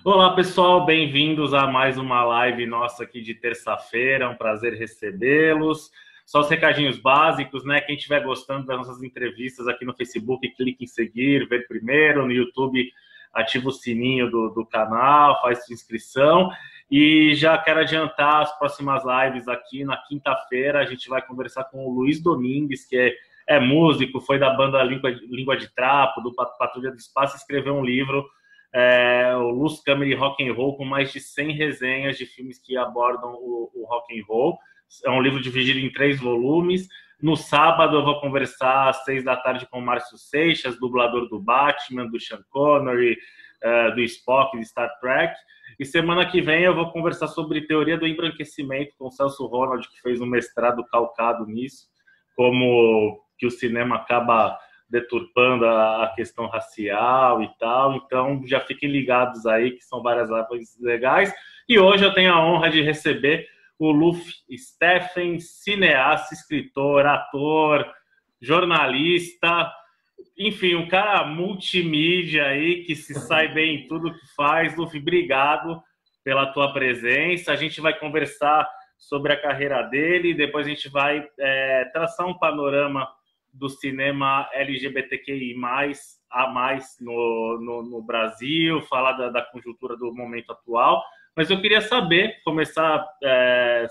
Olá, pessoal, bem-vindos a mais uma live nossa aqui de terça-feira. É um prazer recebê-los. Só os recadinhos básicos, né? Quem estiver gostando das nossas entrevistas aqui no Facebook, clique em seguir, ver primeiro. No YouTube, ativa o sininho do canal, faz sua inscrição. E já quero adiantar as próximas lives aqui. Na quinta-feira, a gente vai conversar com o Luiz Domingues, que é músico, foi da banda Língua de Trapo, do Patrulha do Espaço, escreveu um livro, o Luz, Câmara e Rock and Roll, com mais de 100 resenhas de filmes que abordam o rock and roll. É um livro dividido em 3 volumes. No sábado eu vou conversar às 6 da tarde com o Márcio Seixas, dublador do Batman, do Sean Connery, do Spock, de Star Trek. E semana que vem eu vou conversar sobre teoria do embranquecimento com o Celso Ronald, que fez um mestrado calcado nisso, como que o cinema acaba deturpando a questão racial e tal. Então, já fiquem ligados aí, que são várias lives legais. E hoje eu tenho a honra de receber o Luffy Stephen, cineasta, escritor, ator, jornalista, enfim, um cara multimídia aí, que se sai bem em tudo que faz. Luffy, obrigado pela tua presença. A gente vai conversar sobre a carreira dele, depois a gente vai traçar um panorama do cinema LGBTQI+, a mais no Brasil, falar da conjuntura do momento atual. Mas eu queria começar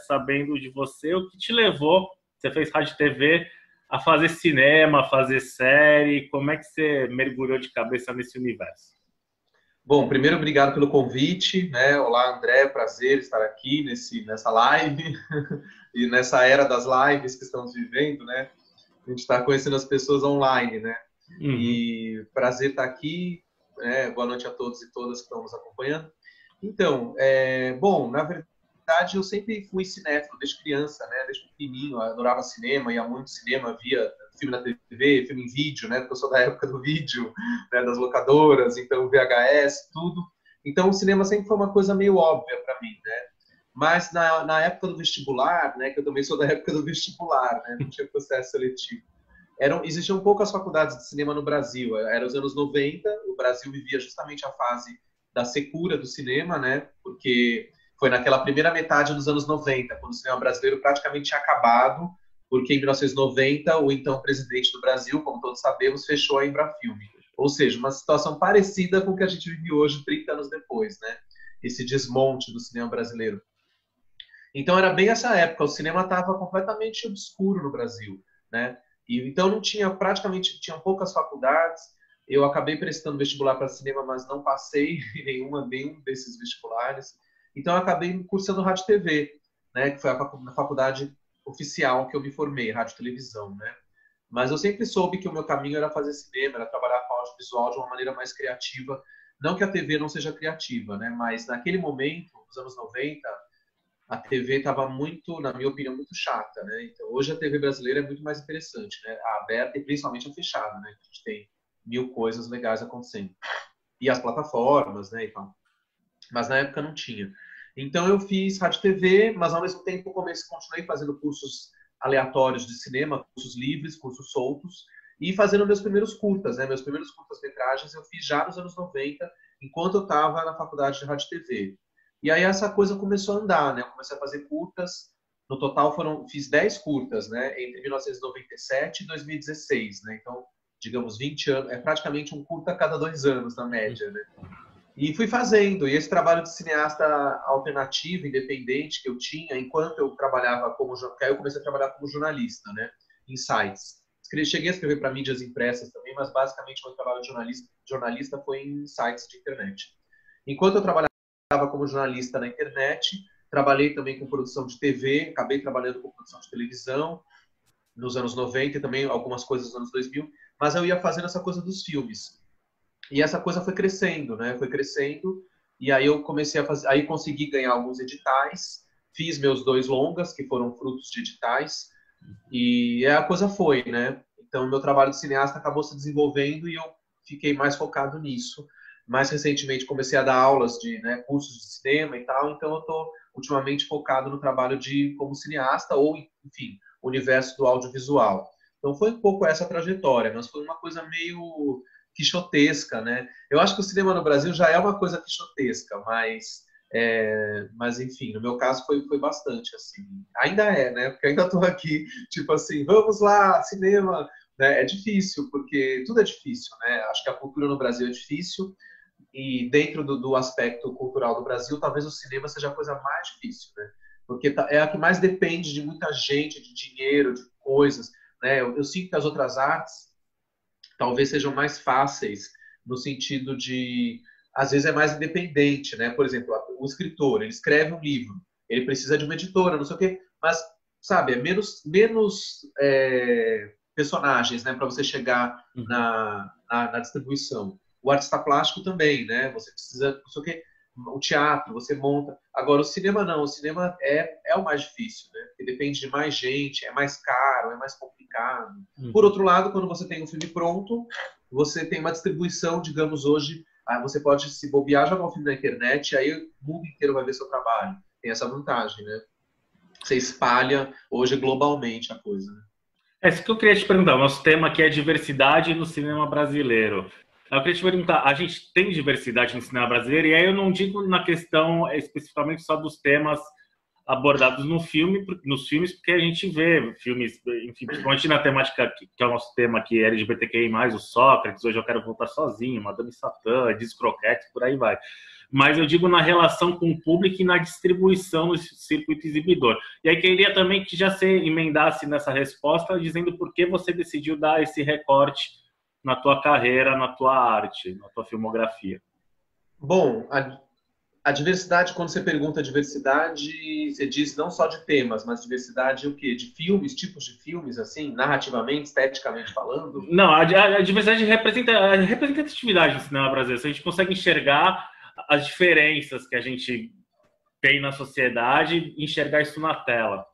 sabendo de você, o que te levou, você fez rádio e TV, a fazer cinema, a fazer série, como é que você mergulhou de cabeça nesse universo? Bom, primeiro, obrigado pelo convite, né? Olá, André, prazer estar aqui nessa live e nessa era das lives que estamos vivendo, né? A gente está conhecendo as pessoas online, né? Uhum. E prazer estar aqui, né? Boa noite a todos e todas que estão nos acompanhando. Então, bom, na verdade, eu sempre fui cinéfilo desde criança, né? Desde pequenininho, eu adorava cinema, ia muito cinema, via filme na TV, filme em vídeo, né? Porque eu sou da época do vídeo, né? Das locadoras, então VHS, tudo. Então, o cinema sempre foi uma coisa meio óbvia para mim, né? Mas na época do vestibular, né? Que eu também sou da época do vestibular, né? Não tinha processo seletivo. Existiam poucas faculdades de cinema no Brasil. Era os anos 90, o Brasil vivia justamente a fase da secura do cinema, né? Porque foi naquela primeira metade dos anos 90, quando o cinema brasileiro praticamente tinha acabado, porque em 1990 o então presidente do Brasil, como todos sabemos, fechou a Embrafilme. Ou seja, uma situação parecida com o que a gente vive hoje, 30 anos depois, né? Esse desmonte do cinema brasileiro. Então era bem essa época, o cinema estava completamente obscuro no Brasil, né? E então não tinha tinham poucas faculdades. Eu acabei prestando vestibular para cinema, mas não passei em nenhum desses vestibulares. Então eu acabei cursando rádio e TV, né? Que foi a faculdade oficial que eu me formei, rádio e televisão, né? Mas eu sempre soube que o meu caminho era fazer cinema, era trabalhar com audiovisual de uma maneira mais criativa. Não que a TV não seja criativa, né? Mas naquele momento, nos anos 90, a TV estava muito, na minha opinião, muito chata, né? Então, hoje a TV brasileira é muito mais interessante, né? A aberta e principalmente a fechada, né? A gente tem mil coisas legais acontecendo. E as plataformas, né, e tal. Mas na época não tinha. Então eu fiz rádio e TV, mas ao mesmo tempo continuei fazendo cursos aleatórios de cinema, cursos livres, cursos soltos, e fazendo meus primeiros curtas, né? Meus primeiros curtas-metragens eu fiz já nos anos 90, enquanto eu estava na faculdade de rádio e TV. E aí essa coisa começou a andar, né? Eu comecei a fazer curtas. No total fiz 10 curtas, né? Entre 1997 e 2016, né? Então, digamos, 20 anos. É praticamente um curta a cada 2 anos, na média, né? E fui fazendo. E esse trabalho de cineasta alternativo, independente que eu tinha, enquanto eu trabalhava aí eu comecei a trabalhar como jornalista, né? Em sites. Cheguei a escrever para mídias impressas também, mas basicamente meu trabalho de jornalista foi em sites de internet. Enquanto eu trabalhava como jornalista na internet, trabalhei também com produção de TV, acabei trabalhando com produção de televisão nos anos 90 e também algumas coisas nos anos 2000, mas eu ia fazendo essa coisa dos filmes. E essa coisa foi crescendo, né? Foi crescendo, e aí eu comecei a fazer, aí consegui ganhar alguns editais, fiz meus 2 longas, que foram frutos de editais, e a coisa foi, né? Então, meu trabalho de cineasta acabou se desenvolvendo e eu fiquei mais focado nisso. Mais recentemente comecei a dar aulas de, né, cursos de cinema e tal, então eu estou ultimamente focado no trabalho como cineasta ou, enfim, universo do audiovisual. Então foi um pouco essa trajetória, mas foi uma coisa meio quixotesca, né? Eu acho que o cinema no Brasil já é uma coisa quixotesca, mas enfim, no meu caso foi bastante, assim. Ainda é, né? Porque ainda estou aqui, tipo assim, vamos lá, cinema, né? É difícil, porque tudo é difícil, né? Acho que a cultura no Brasil é difícil, e dentro do aspecto cultural do Brasil, talvez o cinema seja a coisa mais difícil, né? Porque é a que mais depende de muita gente, de dinheiro, de coisas, né? Eu sinto que as outras artes talvez sejam mais fáceis no sentido de, às vezes é mais independente, né? Por exemplo, o escritor, ele escreve um livro, ele precisa de uma editora, não sei o quê, mas, sabe, é menos personagens, né, para você chegar na distribuição. O artista plástico também, né? Você precisa, não sei o quê, o teatro, você monta. Agora, o cinema não, o cinema é o mais difícil, né? Porque depende de mais gente, é mais caro, é mais complicado. Por outro lado, quando você tem um filme pronto, você tem uma distribuição, digamos, hoje, você pode se bobear, jogar um filme na internet, aí o mundo inteiro vai ver seu trabalho. Tem essa vantagem, né? Você espalha hoje globalmente a coisa, né? É isso que eu queria te perguntar. O nosso tema aqui é diversidade no cinema brasileiro. Eu queria te perguntar, a gente tem diversidade no cinema brasileiro? E aí eu não digo na questão especificamente só dos temas abordados no filme, nos filmes, porque a gente vê filmes, enfim, principalmente na temática que é o nosso tema aqui, LGBTQI+, o Sócrates, Hoje Eu Quero Voltar Sozinho, Madame Satã, Discroquete, por aí vai. Mas eu digo na relação com o público e na distribuição no circuito exibidor. E aí queria também que já se emendasse nessa resposta, dizendo por que você decidiu dar esse recorte na tua carreira, na tua arte, na tua filmografia. Bom, a diversidade, quando você pergunta diversidade, você diz não só de temas, mas diversidade o quê? De filmes, tipos de filmes, assim, narrativamente, esteticamente falando? Não, a diversidade representa a representatividade do cinema brasileiro. Se a gente consegue enxergar as diferenças que a gente tem na sociedade e enxergar isso na tela.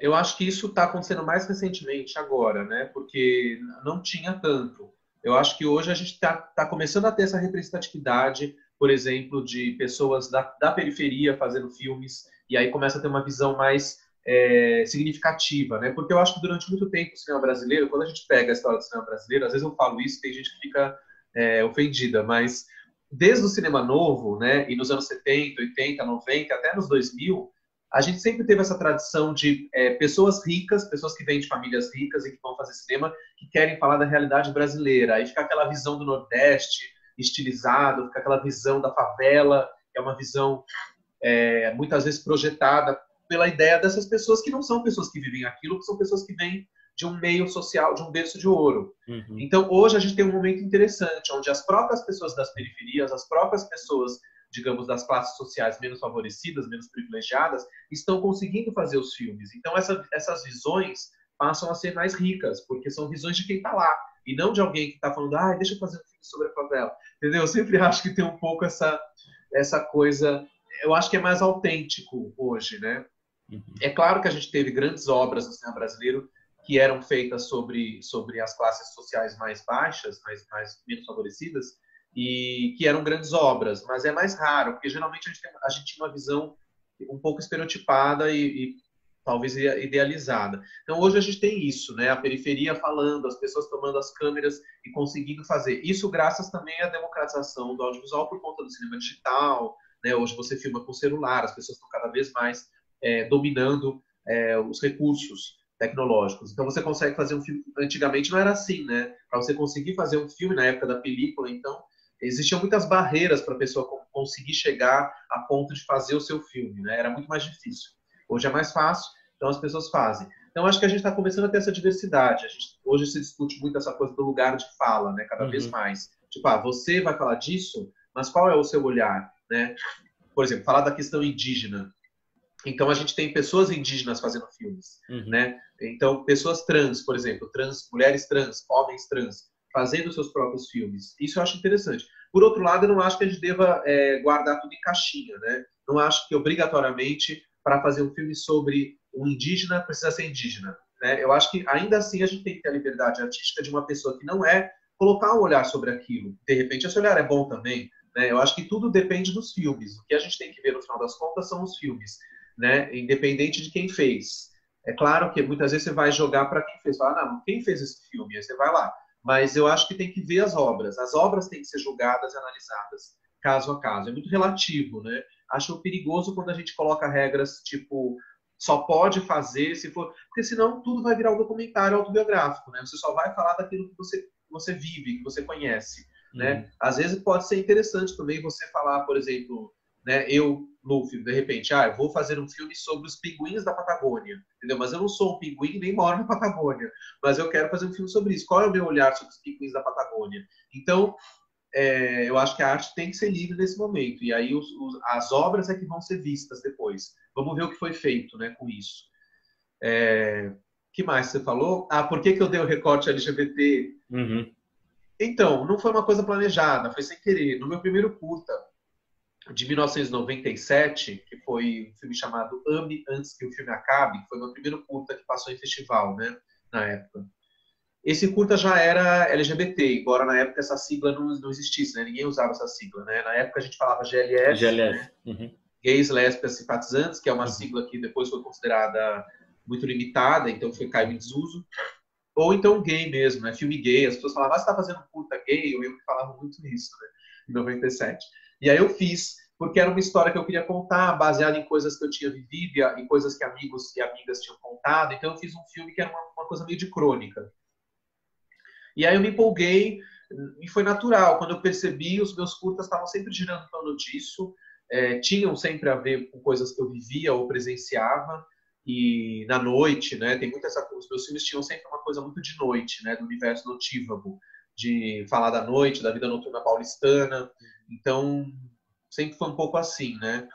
Eu acho que isso está acontecendo mais recentemente agora, né? Porque não tinha tanto. Eu acho que hoje a gente tá começando a ter essa representatividade, por exemplo, de pessoas da periferia fazendo filmes, e aí começa a ter uma visão mais significativa, né? Porque eu acho que durante muito tempo o cinema brasileiro, quando a gente pega a história do cinema brasileiro, às vezes eu falo isso, tem gente que fica ofendida, mas desde o cinema novo, né, e nos anos 70, 80, 90, até nos 2000, a gente sempre teve essa tradição de pessoas ricas, pessoas que vêm de famílias ricas e que vão fazer cinema, que querem falar da realidade brasileira. Aí fica aquela visão do Nordeste estilizado, fica aquela visão da favela, que é uma visão muitas vezes projetada pela ideia dessas pessoas que não são pessoas que vivem aquilo, que são pessoas que vêm de um meio social, de um berço de ouro. Uhum. Então, hoje a gente tem um momento interessante, onde as próprias pessoas das periferias, as próprias pessoas, digamos, das classes sociais menos favorecidas, menos privilegiadas, estão conseguindo fazer os filmes. Então, essas visões passam a ser mais ricas, porque são visões de quem está lá, e não de alguém que está falando, deixa eu fazer um filme sobre a favela. Entendeu? Eu sempre acho que tem um pouco essa coisa, eu acho que é mais autêntico hoje, né? Uhum. É claro que a gente teve grandes obras no cinema brasileiro que eram feitas sobre as classes sociais mais baixas, mais menos favorecidas, e que eram grandes obras, mas é mais raro, porque geralmente a gente tinha uma visão um pouco estereotipada e talvez idealizada. Então hoje a gente tem isso, né? A periferia falando, as pessoas tomando as câmeras e conseguindo fazer. Isso graças também à democratização do audiovisual por conta do cinema digital, né? Hoje você filma com celular, as pessoas estão cada vez mais dominando os recursos tecnológicos. Então você consegue fazer um filme. Antigamente não era assim, né? Para você conseguir fazer um filme na época da película, então existiam muitas barreiras para a pessoa conseguir chegar a ponto de fazer o seu filme, né? Era muito mais difícil. Hoje é mais fácil, então as pessoas fazem. Então acho que a gente está começando a ter essa diversidade. Hoje se discute muito essa coisa do lugar de fala, né? Cada vez mais. Tipo, você vai falar disso, mas qual é o seu olhar, né? Por exemplo, falar da questão indígena. Então, a gente tem pessoas indígenas fazendo filmes, né? Então, pessoas trans, por exemplo, mulheres trans, homens trans, fazendo seus próprios filmes. Isso eu acho interessante. Por outro lado, eu não acho que a gente deva guardar tudo em caixinha, né? Não acho que, obrigatoriamente, para fazer um filme sobre um indígena, precisa ser indígena, né? Eu acho que, ainda assim, a gente tem que ter a liberdade artística de uma pessoa que não colocar um olhar sobre aquilo. De repente, esse olhar é bom também, né? Eu acho que tudo depende dos filmes. O que a gente tem que ver, no final das contas, são os filmes, né? Independente de quem fez. É claro que muitas vezes você vai jogar para quem fez. Fala, não, quem fez esse filme? Aí você vai lá. Mas eu acho que tem que ver as obras. As obras têm que ser julgadas e analisadas, caso a caso. É muito relativo, né? Acho perigoso quando a gente coloca regras tipo só pode fazer se for, porque senão tudo vai virar um documentário autobiográfico, né? Você só vai falar daquilo que você vive, que você conhece, né? Às vezes pode ser interessante também você falar, por exemplo, né? Eu, Luffy, de repente, eu vou fazer um filme sobre os pinguins da Patagônia, entendeu? Mas eu não sou um pinguim nem moro na Patagônia, mas eu quero fazer um filme sobre isso. Qual é o meu olhar sobre os pinguins da Patagônia? Então, eu acho que a arte tem que ser livre nesse momento. E aí as obras é que vão ser vistas depois. Vamos ver o que foi feito, né, com isso. Que mais você falou? Por que eu dei o recorte LGBT? Uhum. Então, não foi uma coisa planejada, foi sem querer. No meu primeiro curta, de 1997, que foi um filme chamado Ame Antes que o Filme Acabe, que foi meu primeiro curta que passou em festival, né, na época. Esse curta já era LGBT, embora na época essa sigla não existisse, né? Ninguém usava essa sigla, né? Na época a gente falava GLS, GLS. né? Uhum. Gays, lésbicas, simpatizantes, que é uma sigla que depois foi considerada muito limitada, então caiu em desuso. Ou então gay mesmo, né? Filme gay. As pessoas falavam, você está fazendo curta gay? Eu que falava muito isso, né? Em 97. E aí eu fiz, porque era uma história que eu queria contar, baseada em coisas que eu tinha vivido, em coisas que amigos e amigas tinham contado. Então eu fiz um filme que era uma coisa meio de crônica. E aí eu me empolguei e foi natural. Quando eu percebi, os meus curtas estavam sempre girando em torno disso, tinham sempre a ver com coisas que eu vivia ou presenciava, e na noite, né, tem muita os meus filmes tinham sempre uma coisa muito de noite, né, do universo notívago, de falar da noite, da vida noturna paulistana. Então, sempre foi um pouco assim, né?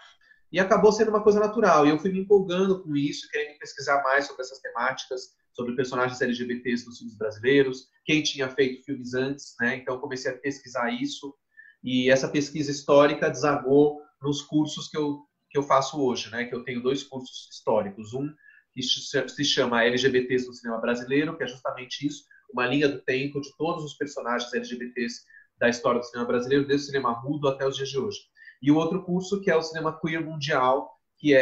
E acabou sendo uma coisa natural. E eu fui me empolgando com isso, querendo pesquisar mais sobre essas temáticas, sobre personagens LGBTs nos filmes brasileiros, quem tinha feito filmes antes, né? Então comecei a pesquisar isso. E essa pesquisa histórica desagou nos cursos que eu faço hoje, né? Que eu tenho 2 cursos históricos. Um que se chama LGBTs no cinema brasileiro, que é justamente isso, uma linha do tempo de todos os personagens LGBTs da história do cinema brasileiro, desde o cinema mudo até os dias de hoje. E o outro curso que é o cinema queer mundial, que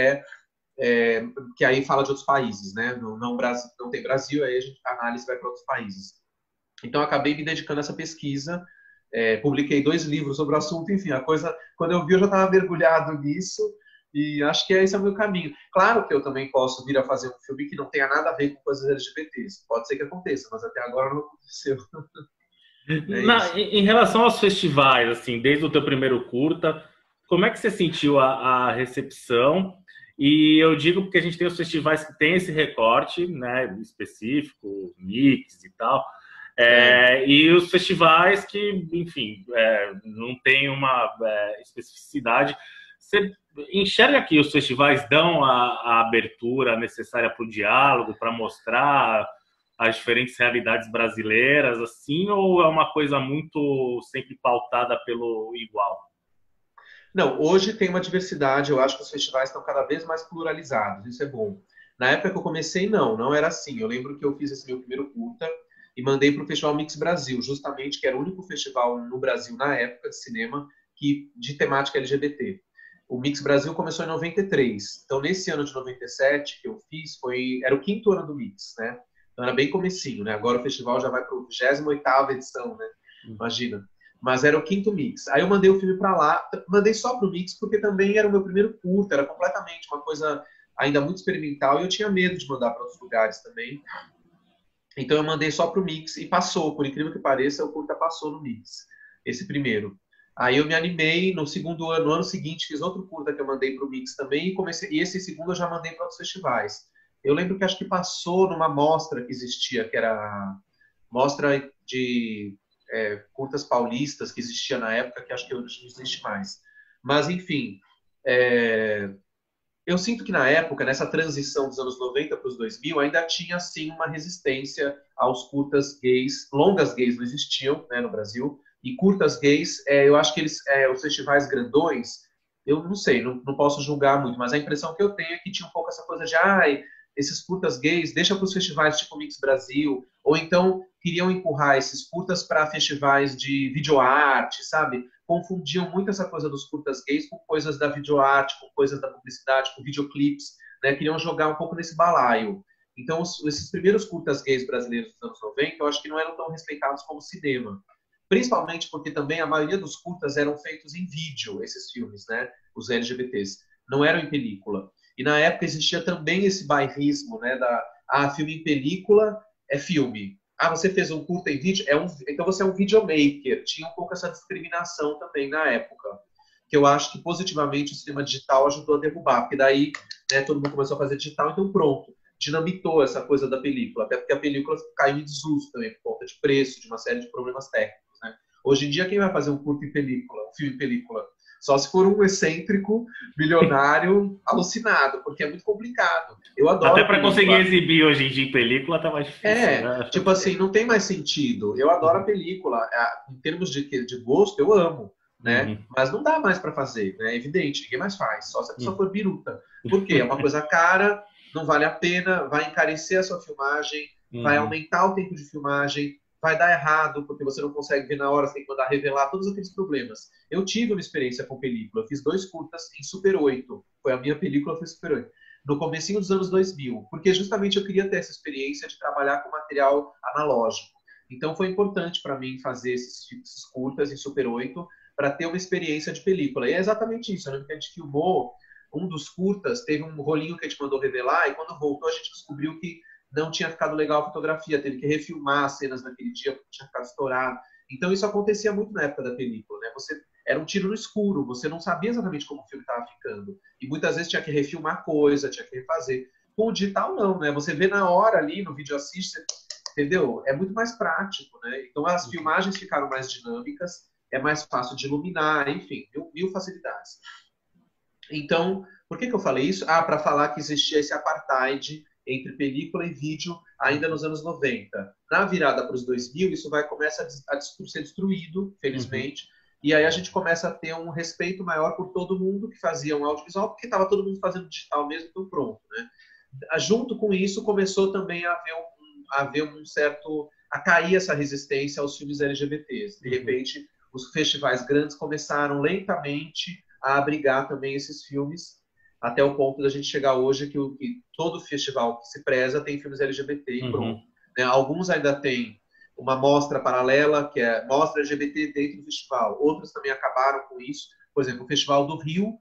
que aí fala de outros países, né? Não tem Brasil, aí a análise vai para outros países. Então, eu acabei me dedicando a essa pesquisa, publiquei 2 livros sobre o assunto, enfim, a coisa, quando eu vi, eu já estava mergulhado nisso, e acho que esse é o meu caminho. Claro que eu também posso vir a fazer um filme que não tenha nada a ver com coisas LGBTs, pode ser que aconteça, mas até agora não aconteceu. Em relação aos festivais, assim, desde o teu primeiro curta, como é que você sentiu a recepção? E eu digo porque a gente tem os festivais que tem esse recorte, né, específico, mix e tal, e os festivais que, enfim, não tem uma especificidade. Você enxerga que os festivais dão a abertura necessária para o diálogo, para mostrar as diferentes realidades brasileiras, assim, ou é uma coisa muito sempre pautada pelo igual? Não, hoje tem uma diversidade, eu acho que os festivais estão cada vez mais pluralizados, isso é bom. Na época que eu comecei, não era assim. Eu lembro que eu fiz esse meu primeiro curta e mandei para o Festival Mix Brasil, justamente, que era o único festival no Brasil, na época, de cinema, de temática LGBT. O Mix Brasil começou em 93. Então, nesse ano de 97 que eu fiz, era o 5º ano do Mix, né? Então, era bem comecinho, né? Agora o festival já vai para a 28ª edição, né? Imagina. Mas era o 5º Mix. Aí eu mandei o filme para lá, mandei só pro Mix, porque também era o meu primeiro curta, era completamente uma coisa ainda muito experimental, e eu tinha medo de mandar para outros lugares também. Então eu mandei só pro Mix e passou, por incrível que pareça, o curta passou no Mix, esse primeiro. Aí eu me animei, no ano seguinte, fiz outro curta que eu mandei pro Mix também, e esse segundo eu já mandei para outros festivais. Eu lembro que acho que passou numa mostra que existia, que era mostra de curtas paulistas que existia na época, que acho que hoje não existe mais. Mas, enfim, eu sinto que na época, nessa transição dos anos 90 para os 2000, ainda tinha, sim, uma resistência aos curtas gays. Longas gays não existiam, né, no Brasil, e curtas gays, eu acho que os festivais grandões, eu não sei, não posso julgar muito, mas a impressão que eu tenho é que tinha um pouco essa coisa de esses curtas gays, deixa para os festivais tipo Mix Brasil, ou então queriam empurrar esses curtas para festivais de videoarte, sabe? Confundiam muito essa coisa dos curtas gays com coisas da videoarte, com coisas da publicidade, com videoclipes, né? Queriam jogar um pouco nesse balaio. Então, esses primeiros curtas gays brasileiros dos anos 90, eu acho que não eram tão respeitados como cinema. Principalmente porque também a maioria dos curtas eram feitos em vídeo, esses filmes, né? Os LGBTs. Não eram em película. E na época existia também esse bairrismo, né? Filme em película é filme. Você fez um curta em vídeo? Então você é um videomaker. Tinha um pouco essa discriminação também na época. Que eu acho que positivamente o cinema digital ajudou a derrubar. Porque daí, né, todo mundo começou a fazer digital, então pronto. Dinamitou essa coisa da película. Até porque a película caiu em desuso também, por conta de preço, de uma série de problemas técnicos. Né? Hoje em dia, quem vai fazer um curto em película, um filme em película? Só se for um excêntrico, milionário, alucinado, porque é muito complicado. Eu adoro até para conseguir exibir hoje em dia em película tá mais difícil. Né? Tipo assim, não tem mais sentido. Eu adoro a película. Em termos de gosto, eu amo. Né? Mas não dá mais para fazer, né? É evidente, ninguém mais faz, só se a pessoa for biruta. Por quê? É uma coisa cara, não vale a pena, vai encarecer a sua filmagem, vai aumentar o tempo de filmagem, vai dar errado, porque você não consegue ver na hora, você tem que mandar revelar, todos aqueles problemas. Eu tive uma experiência com película, eu fiz 2 curtas em Super 8, foi a minha película, foi Super 8, no comecinho dos anos 2000, porque justamente eu queria ter essa experiência de trabalhar com material analógico. Então foi importante para mim fazer esses curtas em Super 8, para ter uma experiência de película. E é exatamente isso. Eu lembro que a gente filmou um dos curtas, teve um rolinho que a gente mandou revelar, e quando voltou a gente descobriu que não tinha ficado legal a fotografia, teve que refilmar as cenas naquele dia, porque tinha ficado estourado. Então isso acontecia muito na época da película, né? Era um tiro no escuro, você não sabia exatamente como o filme estava ficando. E muitas vezes tinha que refilmar coisa, tinha que refazer. Com o digital não, né? Você vê na hora ali, no vídeo assiste, entendeu? É muito mais prático, né? Então as filmagens ficaram mais dinâmicas, é mais fácil de iluminar, enfim, mil facilidades. Então, por que eu falei isso? Para falar que existia esse apartheid entre película e vídeo ainda nos anos 90. Na virada para os 2000, isso começa a ser destruído, felizmente, e aí a gente começa a ter um respeito maior por todo mundo que fazia um audiovisual, porque estava todo mundo fazendo digital mesmo, então pronto. Né? Junto com isso, começou também a haver um certo... a cair essa resistência aos filmes LGBTs. De repente, os festivais grandes começaram lentamente a abrigar também esses filmes, até o ponto da gente chegar hoje que todo festival que se preza tem filmes LGBT e pronto. Né? Alguns ainda têm uma mostra paralela, que é mostra LGBT dentro do festival. Outros também acabaram com isso. Por exemplo, o Festival do Rio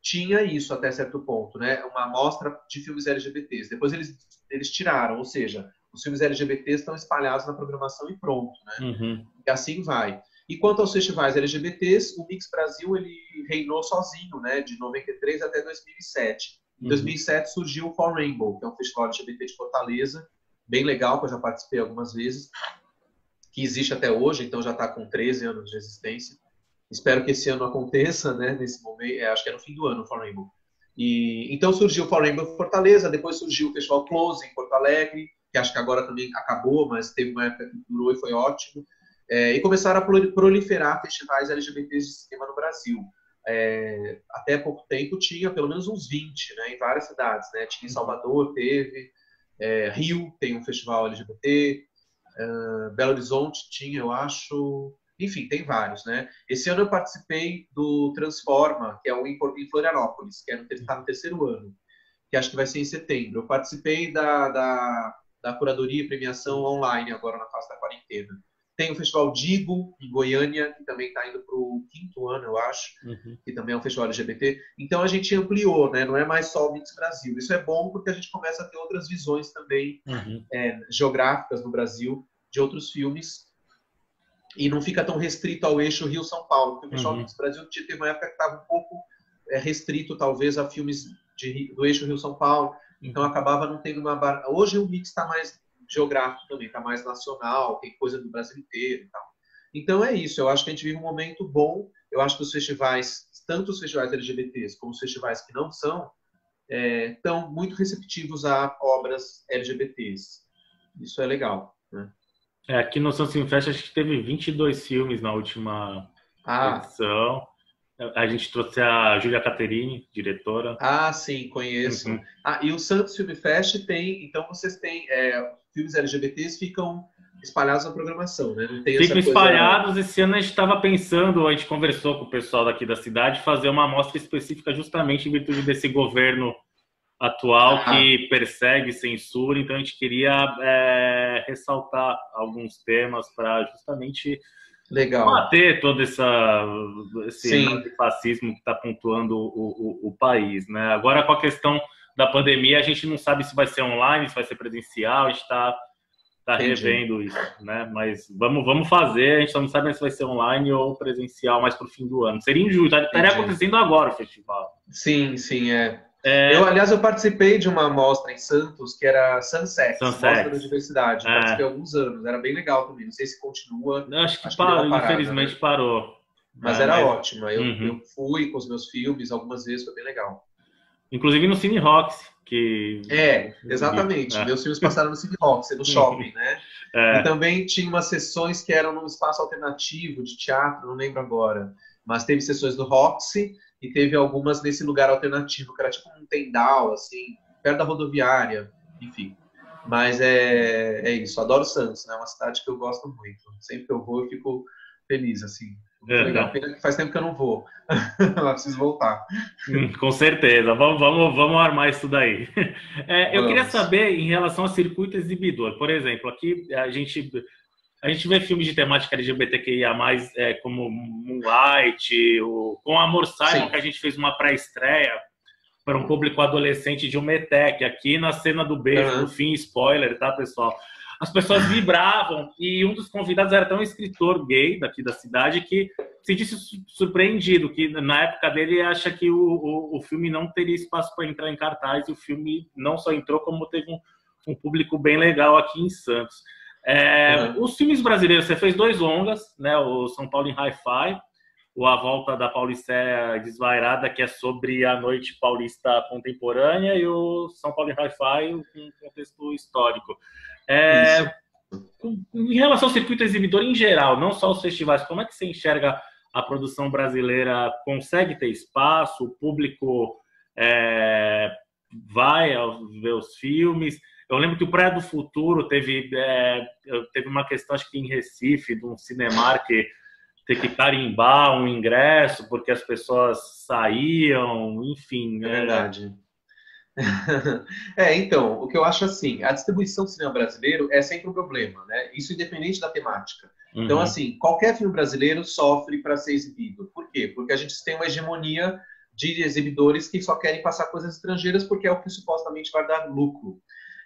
tinha isso até certo ponto, né? Uma mostra de filmes LGBTs. Depois eles tiraram, ou seja, os filmes LGBTs estão espalhados na programação e pronto. Né? E assim vai. E quanto aos festivais LGBTs, o Mix Brasil ele reinou sozinho, né, de 93 até 2007. Em 2007 surgiu o For Rainbow, que é um festival LGBT de Fortaleza, bem legal, que eu já participei algumas vezes, que existe até hoje, então já está com 13 anos de existência. Espero que esse ano aconteça, né, nesse momento, acho que é no fim do ano o For Rainbow. Então surgiu o For Rainbow em Fortaleza, depois surgiu o Festival Close em Porto Alegre, que acho que agora também acabou, mas teve uma época que durou e foi ótimo. E começaram a proliferar festivais LGBTs de cinema no Brasil. Até pouco tempo tinha pelo menos uns 20, né, em várias cidades. Né? Tinha em Salvador, teve, Rio tem um festival LGBT, Belo Horizonte tinha, eu acho... Enfim, tem vários. Né? Esse ano eu participei do Transforma, que é um em Florianópolis, que está no 3º ano, que acho que vai ser em setembro. Eu participei da curadoria e premiação online agora na fase da quarentena. Tem o Festival Digo, em Goiânia, que também está indo para o 5º ano, eu acho, que também é um festival LGBT. Então a gente ampliou, né? Não é mais só o Mix Brasil. Isso é bom porque a gente começa a ter outras visões também geográficas no Brasil, de outros filmes, e não fica tão restrito ao eixo Rio-São Paulo, porque o Festival Mix Brasil teve uma época que estava um pouco restrito, talvez, a filmes do eixo Rio-São Paulo, então acabava não tendo uma... Hoje o Mix está mais geográfico também, está mais nacional, tem coisa do Brasil inteiro e tal. Então é isso, eu acho que a gente vive um momento bom, eu acho que os festivais, tanto os festivais LGBTs como os festivais que não são, estão muito receptivos a obras LGBTs. Isso é legal, né? Aqui no São Film Fest acho que teve 22 filmes na última edição. A gente trouxe a Júlia Caterini, diretora. Sim, conheço. E o Santos Film Fest tem... Então vocês têm... filmes LGBTs ficam espalhados na programação, né? Não tem ficam essa espalhados. coisa... Esse ano a gente estava pensando, a gente conversou com o pessoal daqui da cidade, fazer uma amostra específica justamente em virtude desse governo atual que persegue, censura, então a gente queria ressaltar alguns temas para justamente combater todo esse fascismo que está pontuando o país, né? Agora, com a questão da pandemia, a gente não sabe se vai ser online, se vai ser presencial, a gente está revendo isso, né? Mas vamos fazer, a gente só não sabe se vai ser online ou presencial mais para o fim do ano. Seria em julho, estaria acontecendo agora o festival. Sim, aliás, eu participei de uma mostra em Santos, que era Sunset, Mostra da Diversidade. Participei há alguns anos, era bem legal também. Não sei se continua. Acho que parou, infelizmente, né? Parou. Mas era ótima. Eu fui com os meus filmes algumas vezes, foi bem legal. Inclusive no Cine Rocks, que... exatamente. Meus filmes passaram no Cine Rocks, no shopping, né? E também tinha umas sessões que eram num espaço alternativo de teatro, não lembro agora. Mas teve sessões do Roxy e teve algumas nesse lugar alternativo, que era tipo um tendal, assim, perto da rodoviária, enfim. Mas é isso, adoro Santos, né? É uma cidade que eu gosto muito. Sempre que eu vou, eu fico feliz, assim. Legal. Pena que faz tempo que eu não vou. Lá preciso voltar. Com certeza. Vamos armar isso daí. Eu queria saber, em relação ao circuito exibidor, por exemplo, aqui a gente vê filmes de temática LGBTQIA+, como Moonlight, com Amor Simon, que a gente fez uma pré-estreia para um público adolescente de um Metec, aqui na cena do beijo, no fim, spoiler, tá, pessoal? As pessoas vibravam e um dos convidados era até um escritor gay daqui da cidade que se disse surpreendido, que na época dele acha que o filme não teria espaço para entrar em cartaz, e o filme não só entrou, como teve um público bem legal aqui em Santos. Os filmes brasileiros, você fez 2 longas, né? O São Paulo em Hi-Fi, o A Volta da Paulicéia Desvairada, que é sobre a noite paulista contemporânea, e o São Paulo em Hi-Fi, um contexto histórico. Em relação ao circuito exibidor em geral, não só os festivais, como é que você enxerga a produção brasileira? Consegue ter espaço? O público vai ver os filmes? Eu lembro que o Praia do Futuro teve uma questão, acho que em Recife, de um Cinemark ter que carimbar um ingresso porque as pessoas saíam, enfim. É verdade. Então, o que eu acho assim, a distribuição do cinema brasileiro é sempre um problema, né? Isso independente da temática. Então, assim, qualquer filme brasileiro sofre para ser exibido. Por quê? Porque a gente tem uma hegemonia de exibidores que só querem passar coisas estrangeiras porque é o que supostamente vai dar lucro.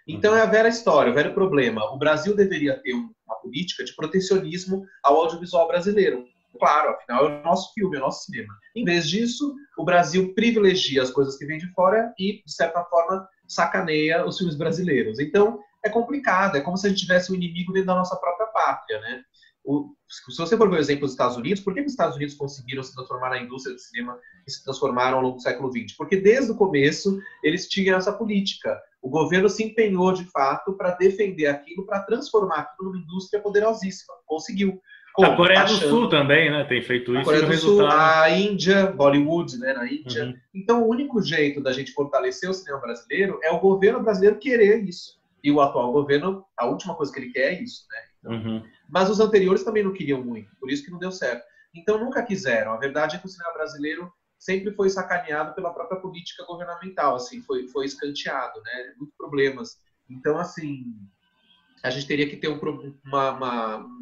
Então, é a velha história, o velho problema. O Brasil deveria ter uma política de protecionismo ao audiovisual brasileiro. Claro, afinal, é o nosso filme, é o nosso cinema. Em vez disso, o Brasil privilegia as coisas que vêm de fora e, de certa forma, sacaneia os filmes brasileiros. Então, é complicado, é como se a gente tivesse um inimigo dentro da nossa própria pátria, né? Se você for ver o exemplo dos Estados Unidos, por que os Estados Unidos conseguiram se transformar na indústria do cinema e se transformaram ao longo do século XX? Porque desde o começo eles tinham essa política. O governo se empenhou, de fato, para defender aquilo, para transformar aquilo numa indústria poderosíssima. Conseguiu. A Coreia do Sul também, né, tem feito isso. A Coreia do Sul, a Índia, Bollywood, né, na Índia. Então, o único jeito da gente fortalecer o cinema brasileiro é o governo brasileiro querer isso. E o atual governo, a última coisa que ele quer é isso, né? Então, mas os anteriores também não queriam muito, por isso que não deu certo. Então, nunca quiseram. A verdade é que o cinema brasileiro sempre foi sacaneado pela própria política governamental, assim, foi escanteado, né? Muitos problemas. Então, assim, a gente teria que ter um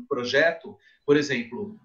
projeto, por exemplo,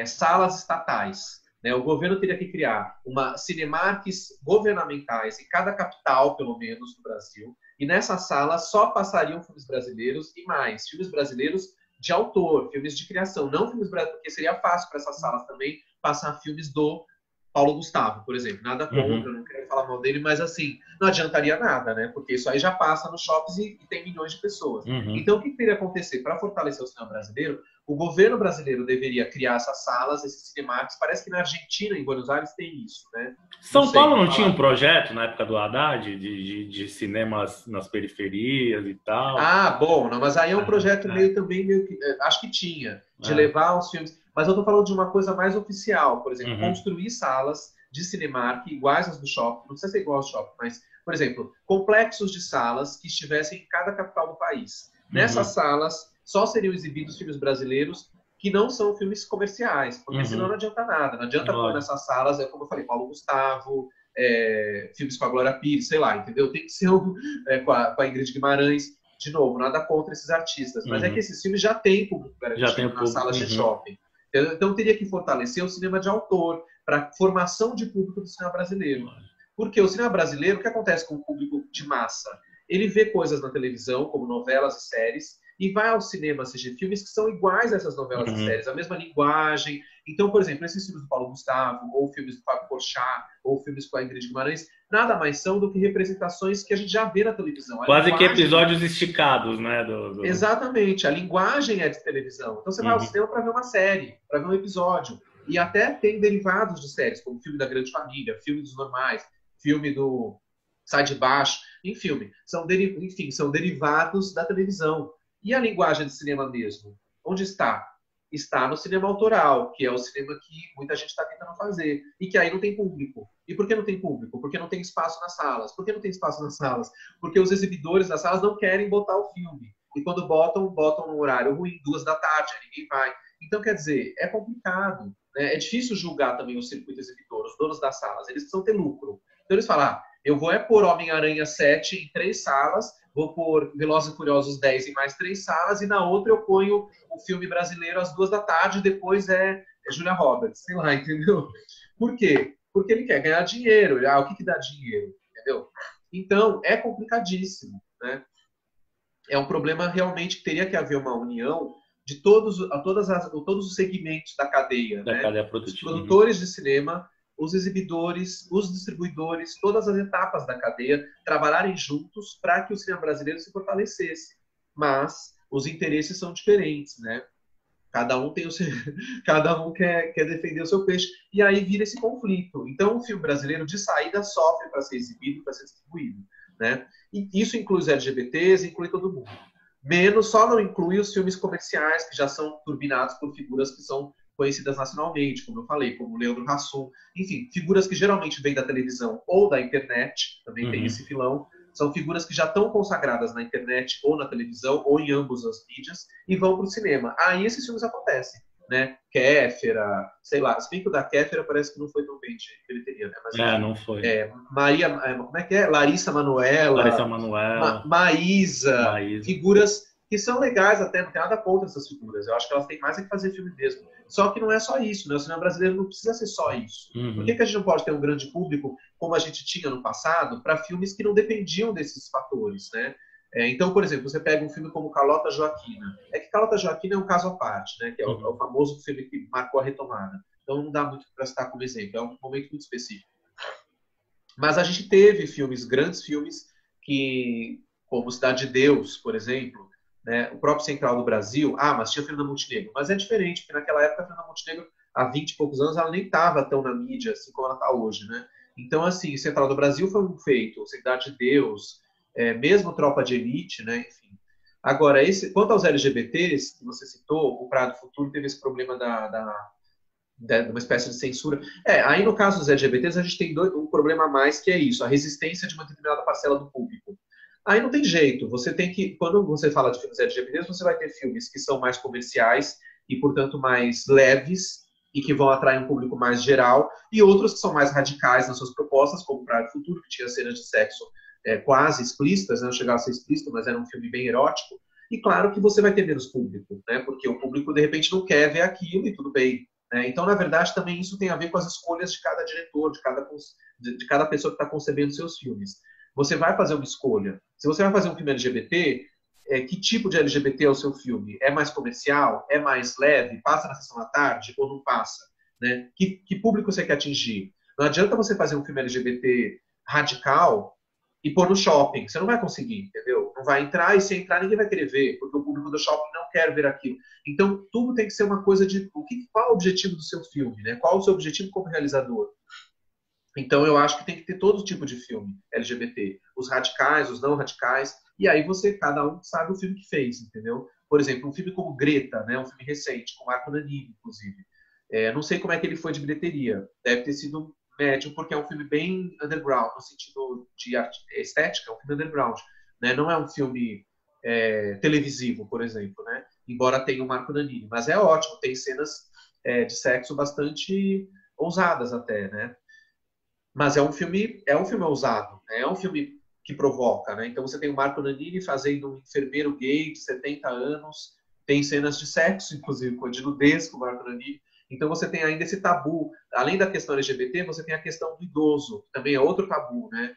salas estatais. Né? O governo teria que criar cinemarques governamentais em cada capital, pelo menos, do Brasil, e nessas salas só passariam filmes brasileiros e mais, filmes brasileiros de autor, filmes de criação, não filmes brasileiros, porque seria fácil para essas salas também passar filmes do Paulo Gustavo, por exemplo. Nada contra, não quero falar mal dele, mas assim, não adiantaria nada, né? Porque isso aí já passa nos shoppings e tem milhões de pessoas. Então, o que deveria acontecer? Para fortalecer o cinema brasileiro, o governo brasileiro deveria criar essas salas, esses cinemarcos. Parece que na Argentina, em Buenos Aires, tem isso, né? São Paulo não tinha um projeto, na época do Haddad, de cinemas nas periferias e tal? Ah, bom, não, mas aí é um projeto meio que... Acho que tinha, de levar os filmes... Mas eu estou falando de uma coisa mais oficial, por exemplo, construir salas de Cinemark iguais às do shopping, não precisa ser igual ao shopping, mas, por exemplo, complexos de salas que estivessem em cada capital do país. Nessas salas só seriam exibidos filmes brasileiros que não são filmes comerciais, porque senão não adianta nada. Não adianta pôr nessas salas, como eu falei, Paulo Gustavo, filmes com a Glória Pires, sei lá, entendeu? Tem que ser com a Ingrid Guimarães. De novo, nada contra esses artistas, mas é que esses filmes já têm público garantido nas salas de shopping. Então teria que fortalecer o cinema de autor para formação de público do cinema brasileiro. Porque o cinema brasileiro, o que acontece com o público de massa? Ele vê coisas na televisão, como novelas e séries, e vai ao cinema assistir filmes que são iguais a essas novelas e séries, a mesma linguagem. Então, por exemplo, esses filmes do Paulo Gustavo, ou filmes do Fábio Porchat, ou filmes com a Ingrid Guimarães, nada mais são do que representações que a gente já vê na televisão. Quase que episódios esticados, né? Exatamente, a linguagem é de televisão. Então você vai ao cinema para ver uma série, para ver um episódio. E até tem derivados de séries, como o filme da Grande Família, filme dos normais, filme do Sai de Baixo, enfim, são derivados da televisão. E a linguagem do cinema mesmo? Onde está? Está no cinema autoral, que é o cinema que muita gente está tentando fazer, e que aí não tem público. E por que não tem público? Porque não tem espaço nas salas. Por que não tem espaço nas salas? Porque os exibidores das salas não querem botar o filme. E quando botam num horário ruim, 2 da tarde, ninguém vai. Então, quer dizer, é complicado. Né? É difícil julgar também o circuito exibidor, os donos das salas. Eles precisam ter lucro. Então, eles falam, eu vou pôr Homem-Aranha 7 em 3 salas, vou pôr Velozes e Furiosos 10 em mais 3 salas, e na outra eu ponho o filme brasileiro às 2 da tarde, depois é Julia Roberts, sei lá, entendeu? Por quê? Porque ele quer ganhar dinheiro. O que dá dinheiro? Entendeu? Então, é complicadíssimo, né? É um problema realmente que teria que haver uma união de todos os segmentos da cadeia, né? Cadeia produtiva. Os produtores de cinema, os exibidores, os distribuidores, todas as etapas da cadeia trabalharem juntos para que o cinema brasileiro se fortalecesse. Mas os interesses são diferentes, né? Cada um tem cada um quer defender o seu peixe. E aí vira esse conflito. Então, o filme brasileiro, de saída, sofre para ser exibido, para ser distribuído, né? E isso inclui os LGBTs, inclui todo mundo. Só não inclui os filmes comerciais, que já são turbinados por figuras que são conhecidas nacionalmente, como eu falei, como Leandro Hassum. Enfim, figuras que geralmente vêm da televisão ou da internet, também tem esse filão. São figuras que já estão consagradas na internet ou na televisão, ou em ambas as mídias, e vão para o cinema. Aí esses filmes acontecem, né? Kéfera, sei lá. Se bem que o da Kéfera parece que não foi tão bem de bilheteria, né? Mas, não foi. Como é que é? Larissa Manoela. Maísa. Figuras que são legais até, não tem nada contra essas figuras. Eu acho que elas têm mais é que fazer filme mesmo. Só que não é só isso, né? O cinema brasileiro não precisa ser só isso. Por que a gente não pode ter um grande público, como a gente tinha no passado, para filmes que não dependiam desses fatores, né? Então, por exemplo, você pega um filme como Carlota Joaquina. É que Carlota Joaquina é um caso à parte, né? Que é o famoso filme que marcou a retomada. Então não dá muito para citar como exemplo, é um momento muito específico. Mas a gente teve grandes filmes, como Cidade de Deus, por exemplo, né? O próprio Central do Brasil, mas tinha Fernanda Montenegro. Mas é diferente, porque naquela época a Fernanda Montenegro, há 20 e poucos anos, ela nem estava tão na mídia assim como ela está hoje, né? Então, assim, Central do Brasil foi um feito, Cidade de Deus, mesmo Tropa de Elite, né? Enfim. Agora, quanto aos LGBTs, que você citou, o Praia do Futuro teve esse problema de uma espécie de censura. Aí no caso dos LGBTs, a gente tem um problema a mais, que é isso, a resistência de uma determinada parcela do público. Aí não tem jeito, quando você fala de filmes LGBTs, você vai ter filmes que são mais comerciais e, portanto, mais leves e que vão atrair um público mais geral, e outros que são mais radicais nas suas propostas, como Praia do Futuro, que tinha cenas de sexo quase explícitas, não chegava a ser explícito, mas era um filme bem erótico. E claro que você vai ter menos público, né? Porque o público, de repente, não quer ver aquilo e tudo bem. Então, na verdade, também isso tem a ver com as escolhas de cada diretor, de cada pessoa que está concebendo seus filmes. Você vai fazer uma escolha. Se você vai fazer um filme LGBT, que tipo de LGBT é o seu filme? É mais comercial? É mais leve? Passa na sessão da tarde ou não passa? Né? Que público você quer atingir? Não adianta você fazer um filme LGBT radical e pôr no shopping. Você não vai conseguir, entendeu? Não vai entrar, e se entrar ninguém vai querer ver, porque o público do shopping não quer ver aquilo. Então, tudo tem que ser uma coisa de qual é o objetivo do seu filme, né? Qual é o seu objetivo como realizador? Então, eu acho que tem que ter todo tipo de filme LGBT. Os radicais, os não radicais. E aí cada um sabe o filme que fez, entendeu? Por exemplo, um filme como Greta, né? Um filme recente, com Marco Nanini, inclusive. Não sei como é que ele foi de bilheteria. Deve ter sido médio, porque é um filme bem underground, no sentido de estética, é um filme underground. Né? Não é um filme televisivo, por exemplo, né? Embora tenha o Marco Nanini. Mas é ótimo, tem cenas de sexo bastante ousadas até, né? Mas é um filme ousado, né? É um filme que provoca, né? Então você tem o Marco Nanini fazendo um enfermeiro gay de 70 anos, tem cenas de sexo, inclusive, de nudez com o Marco Nanini. Então você tem ainda esse tabu. Além da questão LGBT, você tem a questão do idoso, que também é outro tabu, né?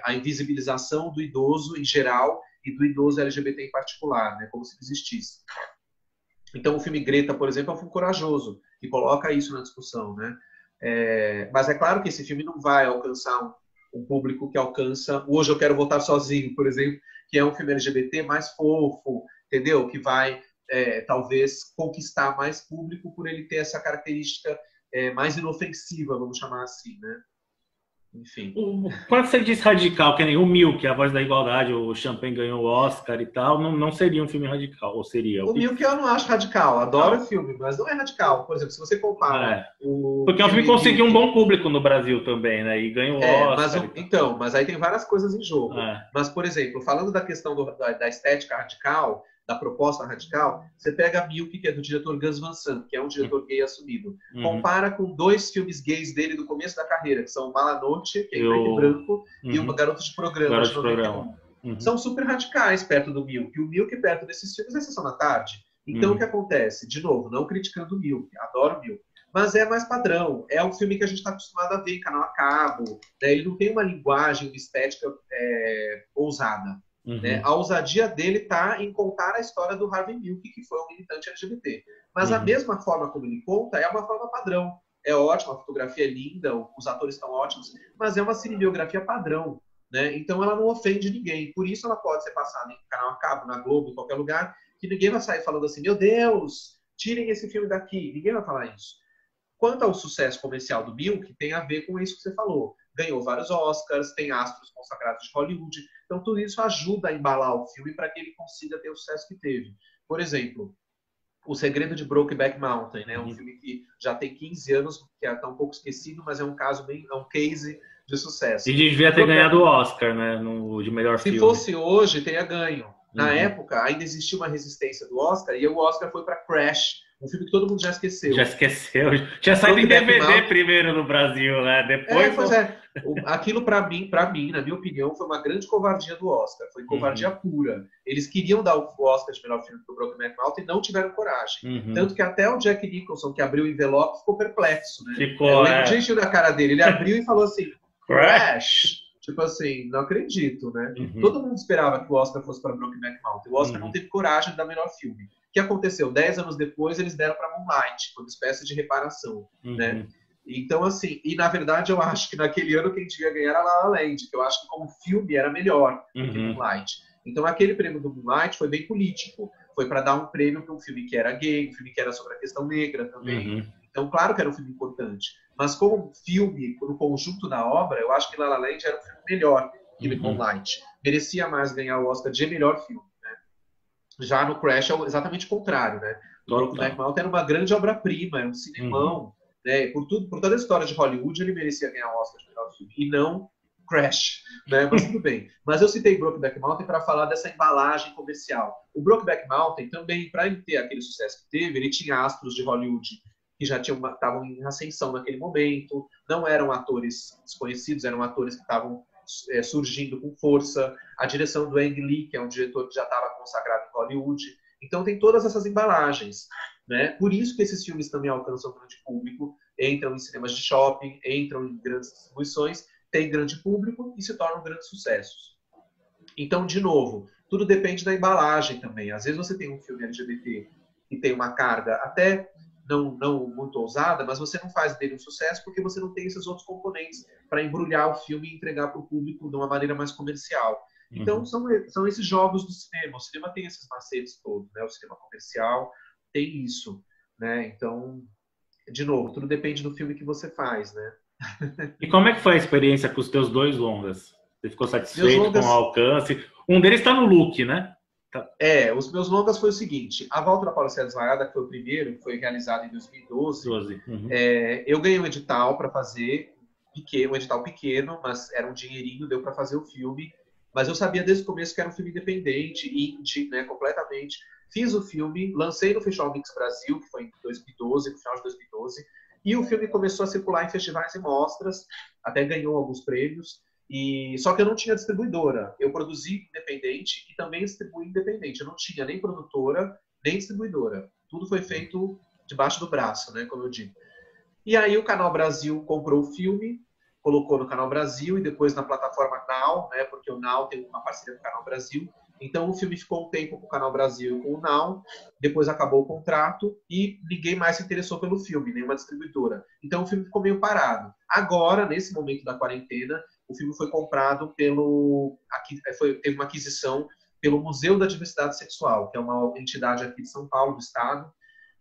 A invisibilização do idoso em geral e do idoso LGBT em particular, né? Como se não existisse. Então o filme Greta, por exemplo, é um filme corajoso, que coloca isso na discussão, né? Mas é claro que esse filme não vai alcançar um público que alcança Hoje Eu Quero Voltar Sozinho, por exemplo, que é um filme LGBT mais fofo, entendeu? Que vai, talvez, conquistar mais público por ele ter essa característica mais inofensiva, vamos chamar assim, né? Enfim. Quando você diz radical, que nem o Milk, A Voz da Igualdade, o Champagne ganhou o Oscar e tal, não seria um filme radical, ou seria? O Milk eu não acho radical, adoro o filme, mas não é radical. Por exemplo, se você compara Porque o filme conseguiu um bom público no Brasil também, né? E ganhou o Oscar. Mas aí tem várias coisas em jogo. Mas, por exemplo, falando da questão da estética radical, da proposta radical, você pega Milk, que é do diretor Gus Van Sant, que é um diretor gay assumido. Compara com 2 filmes gays dele do começo da carreira, que são Malanoche, que é em preto e branco, e Uma Garota de Programa, de 91. São super radicais perto do Milk. E o Milk, perto desses filmes, é Sessão da Tarde. Então, o que acontece? De novo, não criticando o Milk, adoro o Milk. Mas é mais padrão. É um filme que a gente está acostumado a ver em canal a cabo. Né? Ele não tem uma linguagem, uma estética ousada. Né? A ousadia dele está em contar a história do Harvey Milk, que foi um militante LGBT. Mas a mesma forma como ele conta é uma forma padrão. É ótima, a fotografia é linda, os atores estão ótimos, mas é uma cinebiografia padrão. Né? Então ela não ofende ninguém. Por isso ela pode ser passada em canal a cabo, na Globo, em qualquer lugar, que ninguém vai sair falando assim, meu Deus, tirem esse filme daqui. Ninguém vai falar isso. Quanto ao sucesso comercial do Milk, tem a ver com isso que você falou. Ganhou vários Oscars, tem astros consagrados de Hollywood. Então, tudo isso ajuda a embalar o filme para que ele consiga ter o sucesso que teve. Por exemplo, O Segredo de Brokeback Mountain, né? Um filme que já tem 15 anos, que está um pouco esquecido, mas é um case de sucesso. E devia ter ganhado o Oscar, né? De melhor filme. Se fosse hoje, teria ganho. Na época, ainda existia uma resistência do Oscar, e o Oscar foi para Crash, um filme que todo mundo já esqueceu. Já esqueceu. Tinha saído em DVD primeiro no Brasil, né? Depois. Aquilo, para mim, na minha opinião, foi uma grande covardia do Oscar. Foi covardia pura. Eles queriam dar o Oscar de melhor filme para o Brokeback Mountain e não tiveram coragem. Tanto que até o Jack Nicholson, que abriu o envelope, ficou perplexo. Né? Ficou, o jeitinho da cara dele. Ele abriu e falou assim, Crash! Tipo assim, não acredito, né? Todo mundo esperava que o Oscar fosse para Brokeback Mountain. O Oscar não teve coragem de dar melhor filme. O que aconteceu? 10 anos depois, eles deram para Moonlight, como espécie de reparação, né? Então, assim, e na verdade eu acho que naquele ano quem devia ganhar era La La Land, que eu acho que como filme era melhor do que Moonlight. Então, aquele prêmio do Moonlight foi bem político. Foi para dar um prêmio para um filme que era gay, um filme que era sobre a questão negra também. Então, claro que era um filme importante. Mas como filme, no conjunto da obra, eu acho que La La Land era um filme melhor que Moonlight. Merecia mais ganhar o Oscar de melhor filme. Né? Já no Crash é exatamente o contrário. Né? O Brokeback Mountain era uma grande obra-prima, era um cinemão. Né? Por toda a história de Hollywood, ele merecia ganhar o Oscar de melhor filme. E não Crash. Né? Mas tudo bem. Mas eu citei Brokeback Mountain para falar dessa embalagem comercial. O Brokeback Mountain também, para ele ter aquele sucesso que teve, ele tinha astros de Hollywood que já estavam em ascensão naquele momento, não eram atores desconhecidos, eram atores que estavam surgindo com força. A direção do Ang Lee, que é um diretor que já estava consagrado em Hollywood. Então tem todas essas embalagens. Né? Por isso que esses filmes também alcançam grande público, entram em cinemas de shopping, entram em grandes distribuições, têm grande público e se tornam grandes sucessos. Então, de novo, tudo depende da embalagem também. Às vezes você tem um filme LGBT que tem uma carga até não muito ousada, mas você não faz dele um sucesso porque você não tem esses outros componentes para embrulhar o filme e entregar para o público de uma maneira mais comercial. Então, são esses jogos do cinema. O cinema tem esses macetes todos, né? O cinema comercial tem isso, né? Então, de novo, tudo depende do filme que você faz, né? E como é que foi a experiência com os teus 2 longas? Você ficou satisfeito com o alcance? Um deles está no look, né? Os meus longas foi o seguinte. A Volta da Paulicéia Desmaiada, que foi o primeiro, que foi realizado em 2012, eu ganhei um edital para fazer, um edital pequeno, mas era um dinheirinho, deu para fazer o filme. Mas eu sabia desde o começo que era um filme independente, indie, né, completamente. Fiz o filme, lancei no Festival Mix Brasil, que foi em 2012, no final de 2012. E o filme começou a circular em festivais e mostras, até ganhou alguns prêmios. Só que eu não tinha distribuidora. Eu produzi independente e também distribuí independente. Eu não tinha nem produtora, nem distribuidora. Tudo foi feito debaixo do braço, né, como eu digo. E aí o Canal Brasil comprou o filme, colocou no Canal Brasil e depois na plataforma Now, né, porque o Now tem uma parceria com o Canal Brasil. Então o filme ficou um tempo com o Canal Brasil e com o Now, depois acabou o contrato e ninguém mais se interessou pelo filme, nenhuma distribuidora. Então o filme ficou meio parado. Agora, nesse momento da quarentena, o filme foi comprado teve uma aquisição pelo Museu da Diversidade Sexual, que é uma entidade aqui de São Paulo, do estado,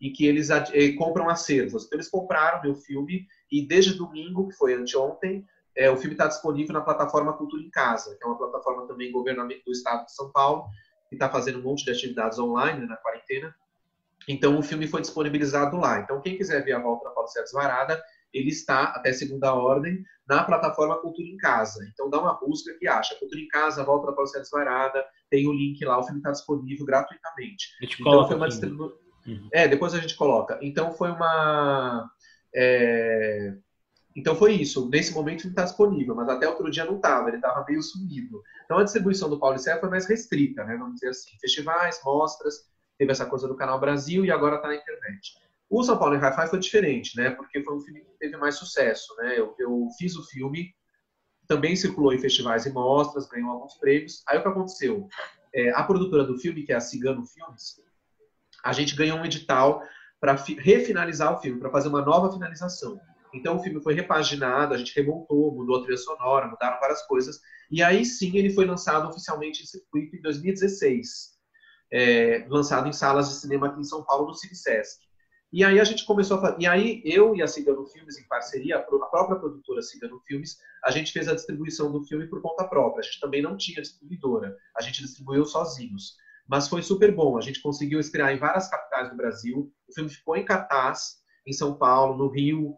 e que eles compram acervos. Então eles compraram meu filme e desde domingo, que foi anteontem, o filme está disponível na plataforma Cultura em Casa, que é uma plataforma também governamental do estado de São Paulo, que está fazendo um monte de atividades online, né, na quarentena. Então o filme foi disponibilizado lá. Então quem quiser ver A Volta da Paulicéia Desvarada, ele está, até segunda ordem, na plataforma Cultura em Casa. Então dá uma busca que acha. Cultura em Casa, A Volta da Paulicéia Desvarada, tem o link lá, o filme está disponível gratuitamente. Então foi uma distribuição. Depois a gente coloca. Então foi uma... Então foi isso. Nesse momento ele está disponível, mas até outro dia não estava, ele estava meio sumido. Então a distribuição do Paulicéia foi mais restrita, né? Vamos dizer assim. Festivais, mostras, teve essa coisa do Canal Brasil e agora está na internet. O São Paulo em Hi-Fi foi diferente, né? Porque foi um filme que teve mais sucesso, né? Eu fiz o filme, também circulou em festivais e mostras, ganhou alguns prêmios. Aí o que aconteceu? A produtora do filme, que é a Cigano Filmes, a gente ganhou um edital para refinalizar o filme, para fazer uma nova finalização. Então o filme foi repaginado, a gente remontou, mudou a trilha sonora, mudaram várias coisas. E aí sim ele foi lançado oficialmente em circuito em 2016. Lançado em salas de cinema aqui em São Paulo, no CineSesc. E aí a gente começou a fazer... E aí eu e a Cigano Filmes, em parceria, a própria produtora Cigano Filmes, a gente fez a distribuição do filme por conta própria. A gente também não tinha distribuidora. A gente distribuiu sozinhos. Mas foi super bom. A gente conseguiu estrear em várias capitais do Brasil. O filme ficou em cartaz em São Paulo, no Rio,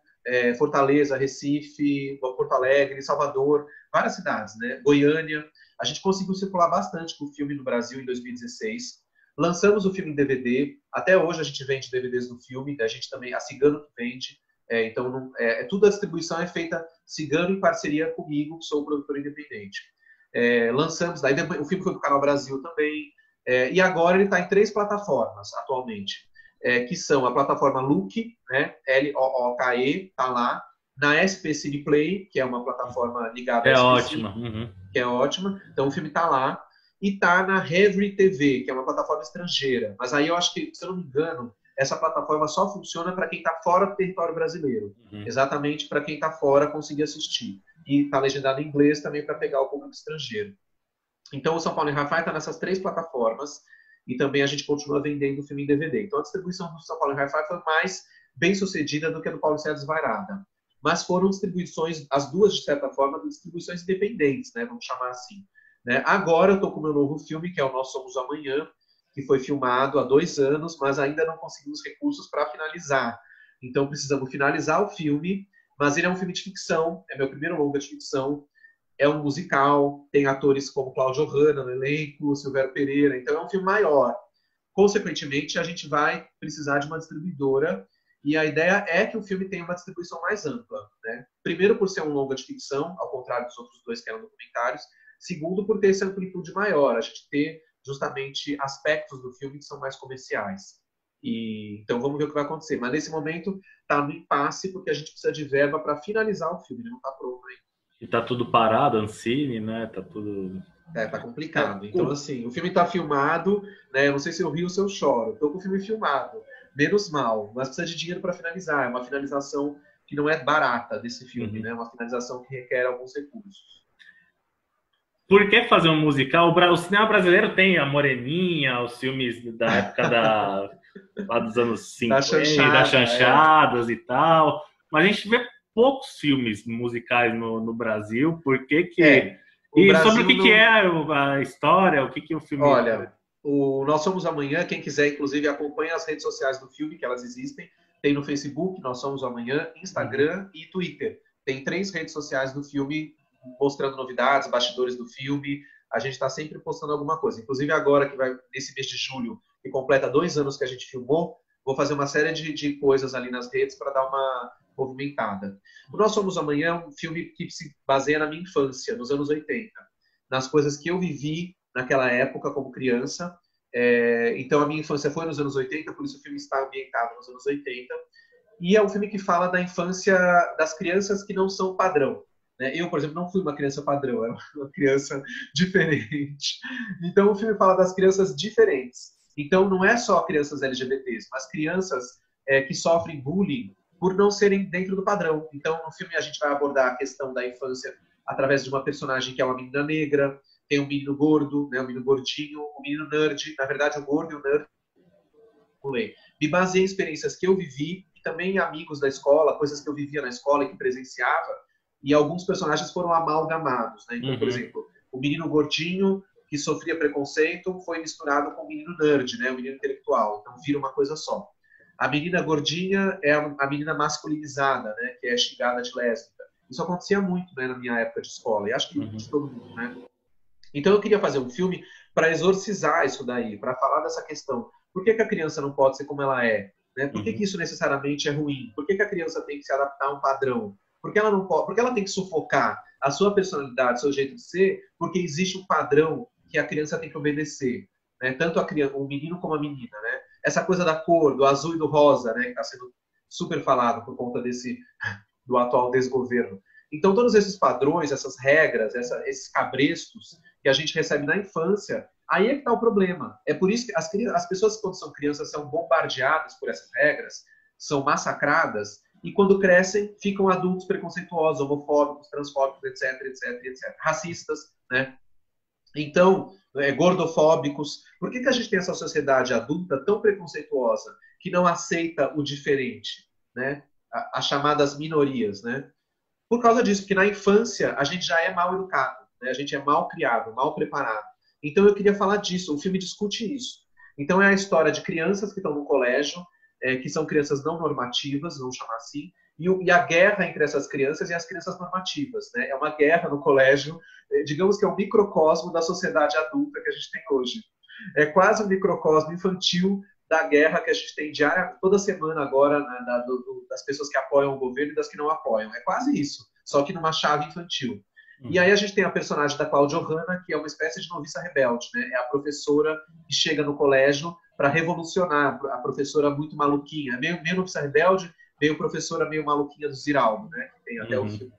Fortaleza, Recife, Porto Alegre, Salvador, várias cidades, né? Goiânia. A gente conseguiu circular bastante com o filme no Brasil em 2016. Lançamos o filme em DVD. Até hoje a gente vende DVDs do filme. A gente também, a Cigano que vende. Então, tudo a distribuição é feita Cigano em parceria comigo, que sou o produtor independente. Lançamos, daí o filme foi para o Canal Brasil também. E agora ele está em 3 plataformas atualmente, que são a plataforma Look, né, L-O-O-K-E, está lá, na SP Cineplay, que é uma plataforma ligada à SP ótima. que é ótima. Então o filme está lá. E está na Revry TV, que é uma plataforma estrangeira. Mas aí eu acho que, se eu não me engano, essa plataforma só funciona para quem está fora do território brasileiro. Exatamente para quem está fora conseguir assistir. E está legendado em inglês também para pegar o público estrangeiro. Então o São Paulo em Hi-Fi está nessas 3 plataformas e também a gente continua vendendo o filme em DVD. Então a distribuição do São Paulo em Hi-Fi foi mais bem sucedida do que a do Paulicéia Desvairada. Mas foram distribuições, as duas de certa forma, distribuições independentes, né? Vamos chamar assim. Né? Agora eu estou com o meu novo filme, que é o Nós Somos Amanhã, que foi filmado há 2 anos, mas ainda não conseguimos recursos para finalizar. Então precisamos finalizar o filme, mas ele é um filme de ficção, é meu primeiro longa de ficção, é um musical, tem atores como Cláudio Hanna no elenco, Silvério Pereira, então é um filme maior. Consequentemente, a gente vai precisar de uma distribuidora e a ideia é que o filme tenha uma distribuição mais ampla. Né? Primeiro, por ser um longa de ficção, ao contrário dos outros 2 que eram documentários. Segundo, por ter essa amplitude maior, a gente ter justamente aspectos do filme que são mais comerciais. Então vamos ver o que vai acontecer. Mas nesse momento está no impasse porque a gente precisa de verba para finalizar o filme, ele não está pronto ainda. E tá tudo parado, Ancine, né? Tá tudo... tá complicado. Então, assim, o filme tá filmado, né? Eu não sei se eu rio ou se eu choro. Tô com o filme filmado. Menos mal, mas precisa de dinheiro para finalizar. É uma finalização que não é barata desse filme, né? Uma finalização que requer alguns recursos. Por que fazer um musical? O cinema brasileiro tem a Moreninha, os filmes da época lá dos anos 50, das chanchadas e tal. Mas a gente vê poucos filmes musicais no Brasil. Por que que... E sobre o que é a história, o que o filme... Olha, o Nós Somos Amanhã, quem quiser, inclusive, acompanha as redes sociais do filme, que elas existem. Tem no Facebook, Nós Somos Amanhã, Instagram e Twitter. Tem 3 redes sociais do filme mostrando novidades, bastidores do filme. A gente está sempre postando alguma coisa. Inclusive agora, que vai nesse mês de julho, que completa 2 anos que a gente filmou, vou fazer uma série de coisas ali nas redes para dar uma movimentada. O Nós Somos Amanhã é um filme que se baseia na minha infância, nos anos 80, nas coisas que eu vivi naquela época como criança. Então, a minha infância foi nos anos 80, por isso o filme está ambientado nos anos 80. E é um filme que fala da infância das crianças que não são padrão. Né? Eu, por exemplo, não fui uma criança padrão, era uma criança diferente. Então, o filme fala das crianças diferentes. Então, não é só crianças LGBTs, mas crianças que sofrem bullying por não serem dentro do padrão. Então, no filme, a gente vai abordar a questão da infância através de uma personagem que é uma menina negra, tem um menino gordo, né, um menino gordinho, um menino nerd. Na verdade, o gordo e o nerd me baseei em experiências que eu vivi e também amigos da escola, coisas que eu vivia na escola e que presenciava, e alguns personagens foram amalgamados, né? Então, por exemplo, o menino gordinho que sofria preconceito foi misturado com o menino nerd, né? O menino intelectual, então vira uma coisa só. A menina gordinha é a menina masculinizada, né? Que é xingada de lésbica. Isso acontecia muito, né, na minha época de escola, e acho que de todo mundo, né? Então eu queria fazer um filme para exorcizar isso daí, para falar dessa questão. Por que a criança não pode ser como ela é? Né? Por que isso necessariamente é ruim? Por que a criança tem que se adaptar a um padrão? Por que ela não pode? Por que ela tem que sufocar a sua personalidade, seu jeito de ser? Porque existe um padrão que a criança tem que obedecer, né? Tanto a criança, o menino como a menina, né? Essa coisa da cor, do azul e do rosa, né? Que está sendo super falado por conta do atual desgoverno. Então, todos esses padrões, essas regras, esses cabrestos que a gente recebe na infância, aí é que está o problema. É por isso que as pessoas, quando são crianças, são bombardeadas por essas regras, são massacradas, e quando crescem, ficam adultos preconceituosos, homofóbicos, transfóbicos, etc, etc, etc. Racistas, né? Então, gordofóbicos. Por que a gente tem essa sociedade adulta tão preconceituosa, que não aceita o diferente, né? As chamadas minorias, né? Por causa disso, porque na infância a gente já é mal educado, né? A gente é mal criado, mal preparado. Então eu queria falar disso, o filme discute isso. Então é a história de crianças que estão no colégio, que são crianças não normativas, vamos chamar assim, e a guerra entre essas crianças e as crianças normativas. Né? É uma guerra no colégio, digamos que é um microcosmo da sociedade adulta que a gente tem hoje. É quase um microcosmo infantil da guerra que a gente tem diária, toda semana agora, né, das pessoas que apoiam o governo e das que não apoiam. É quase isso, só que numa chave infantil. E aí a gente tem a personagem da Cláudia Hanna, que é uma espécie de noviça rebelde, né? É a professora que chega no colégio para revolucionar, a professora muito maluquinha, meio noviça rebelde, meio professora meio maluquinha do Ziraldo, né? Que tem até o filme.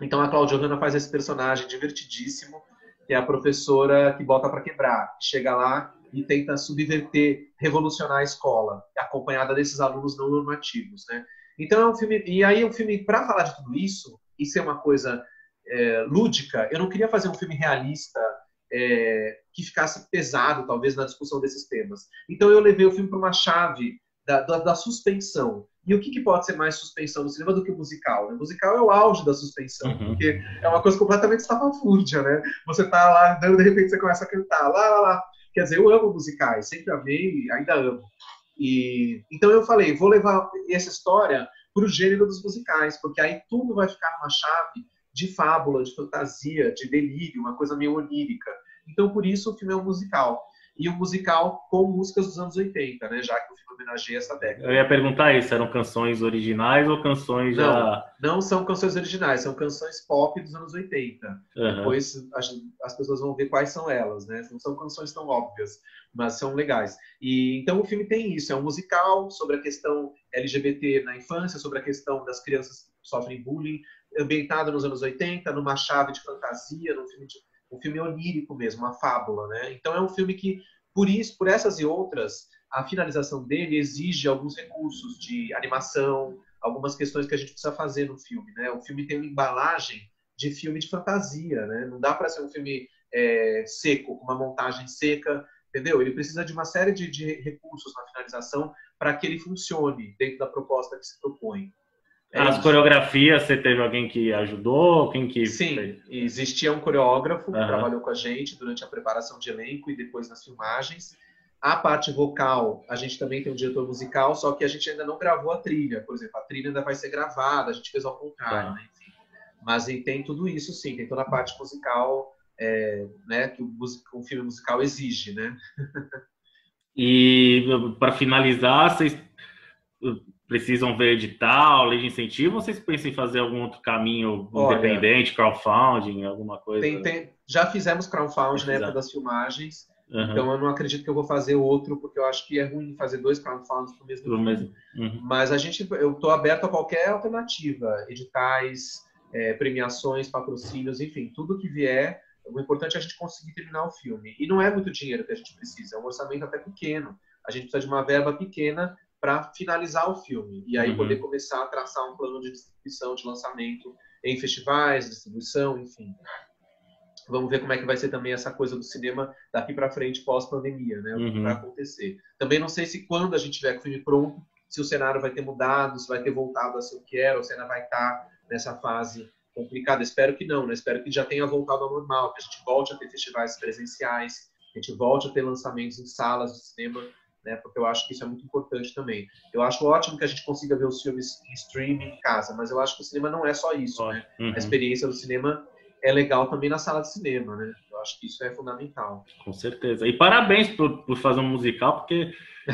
Então a Cláudia Hanna faz esse personagem divertidíssimo, que é a professora que bota para quebrar, chega lá e tenta subverter, revolucionar a escola, acompanhada desses alunos não normativos, né? Então é um filme, e aí um filme para falar de tudo isso e ser uma coisa lúdica, eu não queria fazer um filme realista que ficasse pesado, talvez, na discussão desses temas. Então eu levei o filme para uma chave da suspensão. E o que pode ser mais suspensão no cinema do que o musical? O musical é o auge da suspensão, porque é uma coisa completamente estapafúrdia, né? Você tá lá andando, de repente você começa a cantar, lá, lá, lá. Quer dizer, eu amo musicais, sempre amei e ainda amo. Então eu falei, vou levar essa história para o gênero dos musicais, porque aí tudo vai ficar numa chave de fábula, de fantasia, de delírio, uma coisa meio onírica. Então, por isso, o filme é um musical. E um musical com músicas dos anos 80, né? Já que o filme homenageia essa década. Eu ia perguntar isso, eram canções originais ou canções já... Não são canções originais, são canções pop dos anos 80. Depois as pessoas vão ver quais são elas, né? Não são canções tão óbvias, mas são legais. E então o filme tem isso, é um musical sobre a questão LGBT na infância, sobre a questão das crianças que sofrem bullying, ambientado nos anos 80, numa chave de fantasia, um filme onírico mesmo, uma fábula, né? Então é um filme que, por essas e outras, a finalização dele exige alguns recursos de animação, algumas questões que a gente precisa fazer no filme, né? O filme tem uma embalagem de filme de fantasia, né? Não dá para ser um filme seco, com uma montagem seca, entendeu? Ele precisa de uma série de recursos na finalização para que ele funcione dentro da proposta que se propõe. As coreografias, você teve alguém que ajudou? Quem que Sim, fez? existia um coreógrafo que trabalhou com a gente durante a preparação de elenco e depois nas filmagens. A parte vocal, a gente também tem um diretor musical, só que a gente ainda não gravou a trilha. Por exemplo, a trilha ainda vai ser gravada, a gente fez ao contrário, né? Enfim. Mas tem tudo isso, sim. Tem toda a parte musical, né, que o filme musical exige, né? E para finalizar, vocês precisam ver edital, lei de incentivo, ou vocês pensam em fazer algum outro caminho independente, crowdfunding, alguma coisa? Já fizemos crowdfunding na época das filmagens, então eu não acredito que eu vou fazer outro, porque eu acho que é ruim fazer 2 crowdfundings no mesmo filme. Mas eu estou aberto a qualquer alternativa, editais, premiações, patrocínios, enfim, tudo que vier. O importante é a gente conseguir terminar o filme. E não é muito dinheiro que a gente precisa, é um orçamento até pequeno. A gente precisa de uma verba pequena para finalizar o filme. E aí poder começar a traçar um plano de distribuição, de lançamento em festivais, distribuição, enfim. Vamos ver como é que vai ser também essa coisa do cinema daqui para frente, pós-pandemia, né? O que vai acontecer. Também não sei se quando a gente tiver com o filme pronto, se o cenário vai ter mudado, se vai ter voltado a ser o que era, ou se ainda vai estar nessa fase complicada. Espero que não, né? Espero que já tenha voltado ao normal, que a gente volte a ter festivais presenciais, que a gente volte a ter lançamentos em salas de cinema, né? Porque eu acho que isso é muito importante também. Eu acho ótimo que a gente consiga ver os filmes em streaming em casa, mas eu acho que o cinema não é só isso, né? A experiência do cinema é legal também na sala de cinema, né? Eu acho que isso é fundamental. Com certeza. E parabéns por fazer um musical, porque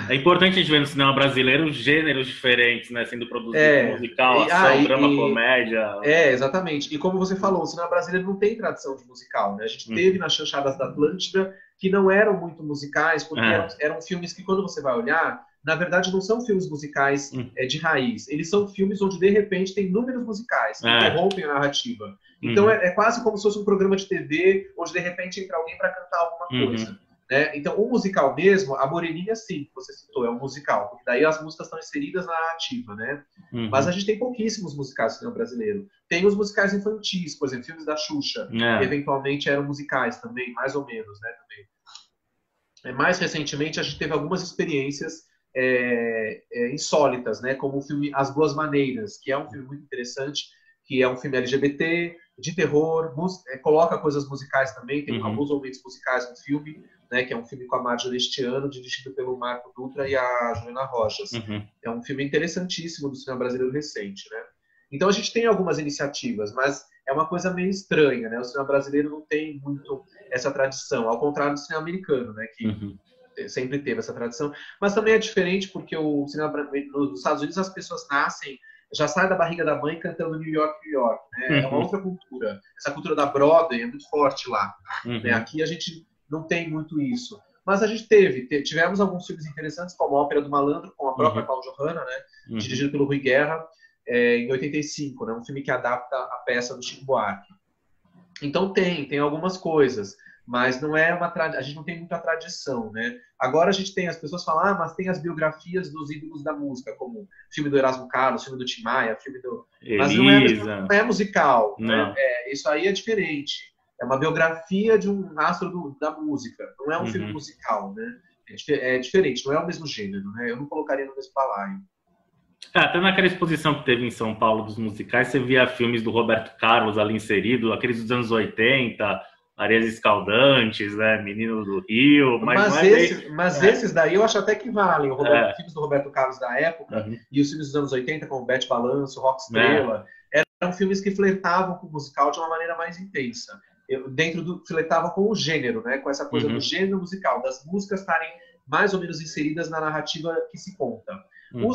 é importante a gente ver no cinema brasileiro gêneros diferentes, né? Sendo produzido musical, ação, drama, comédia. Exatamente. E como você falou, o cinema brasileiro não tem tradição de musical, né? A gente teve nas Chanchadas da Atlântida, que não eram muito musicais, porque eram filmes que, quando você vai olhar, na verdade não são filmes musicais de raiz. Eles são filmes onde, de repente, tem números musicais que interrompem a narrativa. Então, é quase como se fosse um programa de TV, onde, de repente, entra alguém para cantar alguma coisa. Né? Então, o musical mesmo, a Moreninha, sim, que você citou, é um musical, porque daí as músicas estão inseridas na narrativa, né? Mas a gente tem pouquíssimos musicais no cinema brasileiro. Tem os musicais infantis, por exemplo, filmes da Xuxa, que eventualmente eram musicais também, mais ou menos, né? Também. Mais recentemente, a gente teve algumas experiências insólitas, né? Como o filme As Boas Maneiras, que é um filme muito interessante, que é um filme LGBT, de terror, coloca coisas musicais também, tem alguns momentos musicais no filme, né, que é um filme com a Marjorie este ano, dirigido pelo Marco Dutra e a Juliana Rojas. É um filme interessantíssimo do cinema brasileiro recente, né? Então a gente tem algumas iniciativas, mas é uma coisa meio estranha, né? O cinema brasileiro não tem muito essa tradição, ao contrário do cinema americano, né, que sempre teve essa tradição, mas também é diferente porque o cinema nos Estados Unidos as pessoas nascem, já sai da barriga da mãe cantando New York, New York, né? É uma outra cultura. Essa cultura da Broadway é muito forte lá. Né? Aqui a gente não tem muito isso. Mas a gente tivemos alguns filmes interessantes, como a Ópera do Malandro, com a própria Paul Johanna, né? Dirigido pelo Rui Guerra, em 85, né? Um filme que adapta a peça do Chico Buarque. Então tem algumas coisas, mas não é a gente não tem muita tradição, né? Agora a gente tem, as pessoas falam, mas tem as biografias dos ídolos da música, como o filme do Erasmo Carlos, filme do Tim Maia, filme do... Mas não é musical, né? Isso aí é diferente. É uma biografia de um astro da música, não é um filme musical, né? É diferente, não é o mesmo gênero, né? Eu não colocaria no mesmo balaio. Até naquela exposição que teve em São Paulo dos musicais, você via filmes do Roberto Carlos ali inserido, aqueles dos anos 80, Areias Escaldantes, né? Menino do Rio. Mas esses daí eu acho até que valem. Os filmes do Roberto Carlos da época e os filmes dos anos 80, como Bete Balanço, Rock Estrela, eram filmes que flertavam com o musical de uma maneira mais intensa. Flertavam com o gênero, né? Com essa coisa do gênero musical, das músicas estarem mais ou menos inseridas na narrativa que se conta.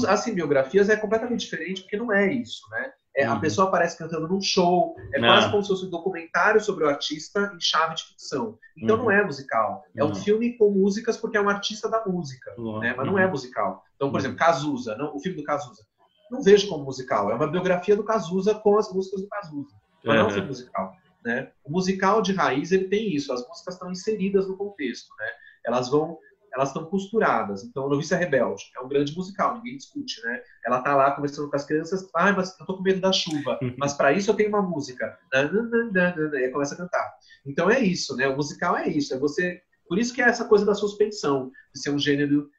As biografias é completamente diferente, porque não é isso, né? A pessoa aparece cantando num show, quase como se fosse um documentário sobre o artista em chave de ficção. Então não é musical. É um filme com músicas porque é um artista da música, né? Mas não é musical. Então, por exemplo, Cazuza, o filme do Cazuza. Não vejo como musical. É uma biografia do Cazuza com as músicas do Cazuza. Mas não é um filme musical. Né? O musical de raiz ele tem isso. As músicas estão inseridas no contexto. Né? Elas estão costuradas. Então, Noviça Rebelde é um grande musical, ninguém discute, né? Ela tá lá conversando com as crianças, mas eu tô com medo da chuva, mas para isso eu tenho uma música. E aí começa a cantar. Então é isso, né? O musical é isso, por isso que é essa coisa da suspensão, de ser um gênero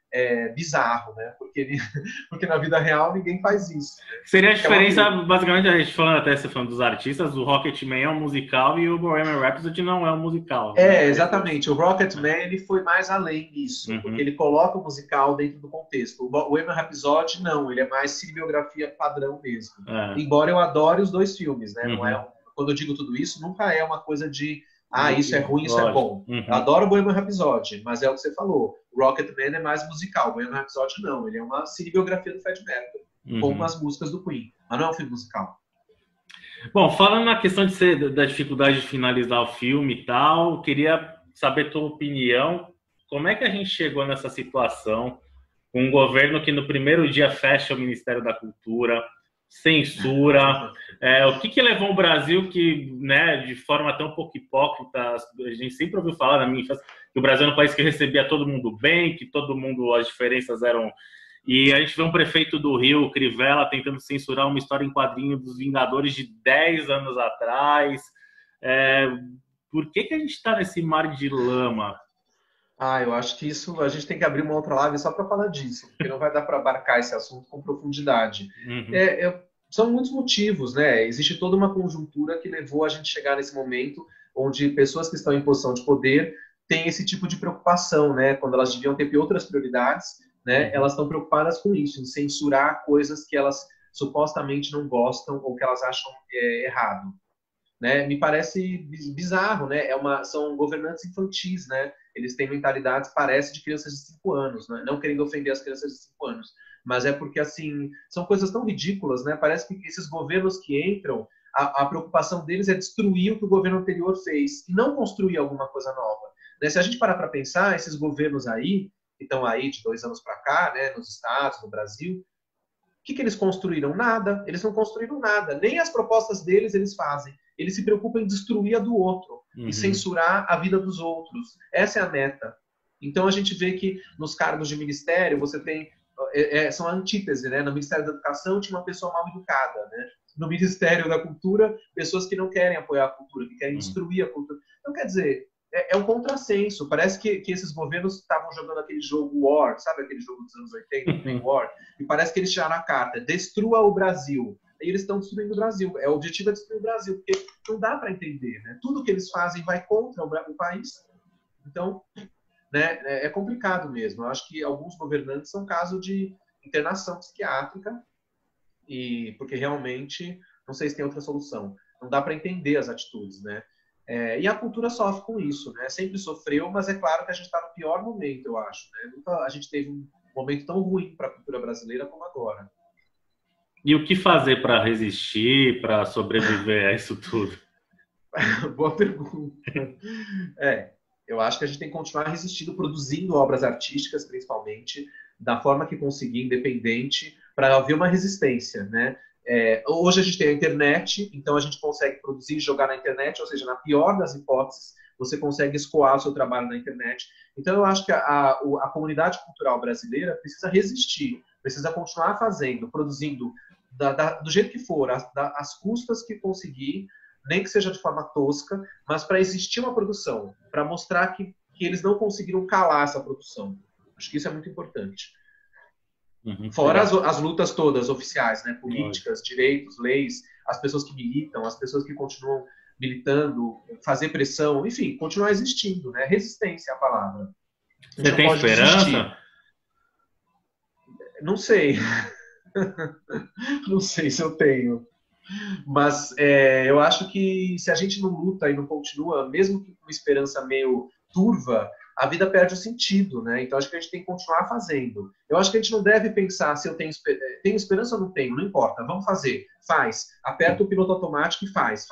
bizarro, né? Porque na vida real ninguém faz isso. Né? Seria a diferença, basicamente, a gente falando dos artistas, o Rocketman é um musical e o Bohemian Rhapsody não é um musical. Né? Exatamente. O Rocketman ele foi mais além disso, porque ele coloca o musical dentro do contexto. O Bohemian Rhapsody não, ele é mais cinebiografia padrão mesmo. Embora eu adore os dois filmes, né? Não quando eu digo tudo isso, nunca é uma coisa de isso é ruim, isso é bom. Eu adoro o Bohemian Rhapsody, mas é o que você falou. O Rocketman é mais musical, o Bohemian Rhapsody não. Ele é uma cinebiografia do Fred Mercury. como as músicas do Queen. Mas não é um filme musical. Bom, falando na questão da dificuldade de finalizar o filme e tal, queria saber tua opinião. Como é que a gente chegou nessa situação com um governo que no primeiro dia fecha o Ministério da Cultura, censura? O que levou o Brasil que, né, de forma tão pouco hipócrita, a gente sempre ouviu falar na minha infância que o Brasil era um país que recebia todo mundo bem, que todo mundo, as diferenças eram... E a gente vê um prefeito do Rio, Crivella, tentando censurar uma história em quadrinho dos Vingadores de 10 anos atrás. Por que a gente está nesse mar de lama? Eu acho que isso a gente tem que abrir uma outra live só para falar disso, porque não vai dar para abarcar esse assunto com profundidade. São muitos motivos, né? Existe toda uma conjuntura que levou a gente chegar nesse momento onde pessoas que estão em posição de poder têm esse tipo de preocupação, né? Quando elas deviam ter outras prioridades, né? Elas estão preocupadas com isso, em censurar coisas que elas supostamente não gostam ou que elas acham errado. Né? Me parece bizarro, né? São governantes infantis, né? Eles têm mentalidades, parece, de crianças de 5 anos, né? Não querendo ofender as crianças de 5 anos, mas é porque, assim, são coisas tão ridículas, né? Parece que esses governos que entram, a preocupação deles é destruir o que o governo anterior fez e não construir alguma coisa nova. Né? Se a gente parar para pensar, esses governos aí, que estão aí de 2 anos para cá, né? Nos Estados, no Brasil, o que eles construíram? Nada. Eles não construíram nada. Nem as propostas deles eles fazem. Eles se preocupam em destruir a do outro e censurar a vida dos outros. Essa é a meta. Então a gente vê que nos cargos de ministério você tem... são a antítese, né? No Ministério da Educação tinha uma pessoa mal educada, né? No Ministério da Cultura, pessoas que não querem apoiar a cultura, que querem destruir a cultura. Então, quer dizer, um contrassenso. Parece que esses governos estavam jogando aquele jogo War, sabe aquele jogo dos anos 80, War? E parece que eles tiraram a carta, destrua o Brasil. E eles estão destruindo o Brasil. O objetivo é destruir o Brasil, porque não dá para entender, né? Tudo que eles fazem vai contra o país. Então, né, é complicado mesmo. Eu acho que alguns governantes são caso de internação psiquiátrica, porque realmente, não sei se tem outra solução. Não dá para entender as atitudes, né? E a cultura sofre com isso, né? Sempre sofreu, mas é claro que a gente está no pior momento, eu acho. Né? Nunca a gente teve um momento tão ruim para a cultura brasileira como agora. E o que fazer para resistir, para sobreviver a isso tudo? Boa pergunta. Eu acho que a gente tem que continuar resistindo, produzindo obras artísticas, principalmente, da forma que conseguir, independente, para haver uma resistência, né? Hoje a gente tem a internet, então a gente consegue produzir e jogar na internet, ou seja, na pior das hipóteses, você consegue escoar o seu trabalho na internet. Então eu acho que a comunidade cultural brasileira precisa resistir, precisa continuar fazendo, produzindo do jeito que for, as custas que conseguir, nem que seja de forma tosca, mas para existir uma produção, para mostrar que eles não conseguiram calar essa produção. Acho que isso é muito importante. Fora as lutas todas oficiais, né? Políticas, direitos, leis, as pessoas que militam, as pessoas que continuam militando, fazer pressão, enfim, continuar existindo, né? Resistência é a palavra. Você tem esperança? Não sei. Não sei se eu tenho. Mas eu acho que se a gente não luta e não continua, mesmo que com uma esperança meio turva, a vida perde o sentido, né? Então acho que a gente tem que continuar fazendo. Eu acho que a gente não deve pensar se eu tenho esperança ou não tenho, não importa, vamos fazer, faz, aperta o piloto automático e faz.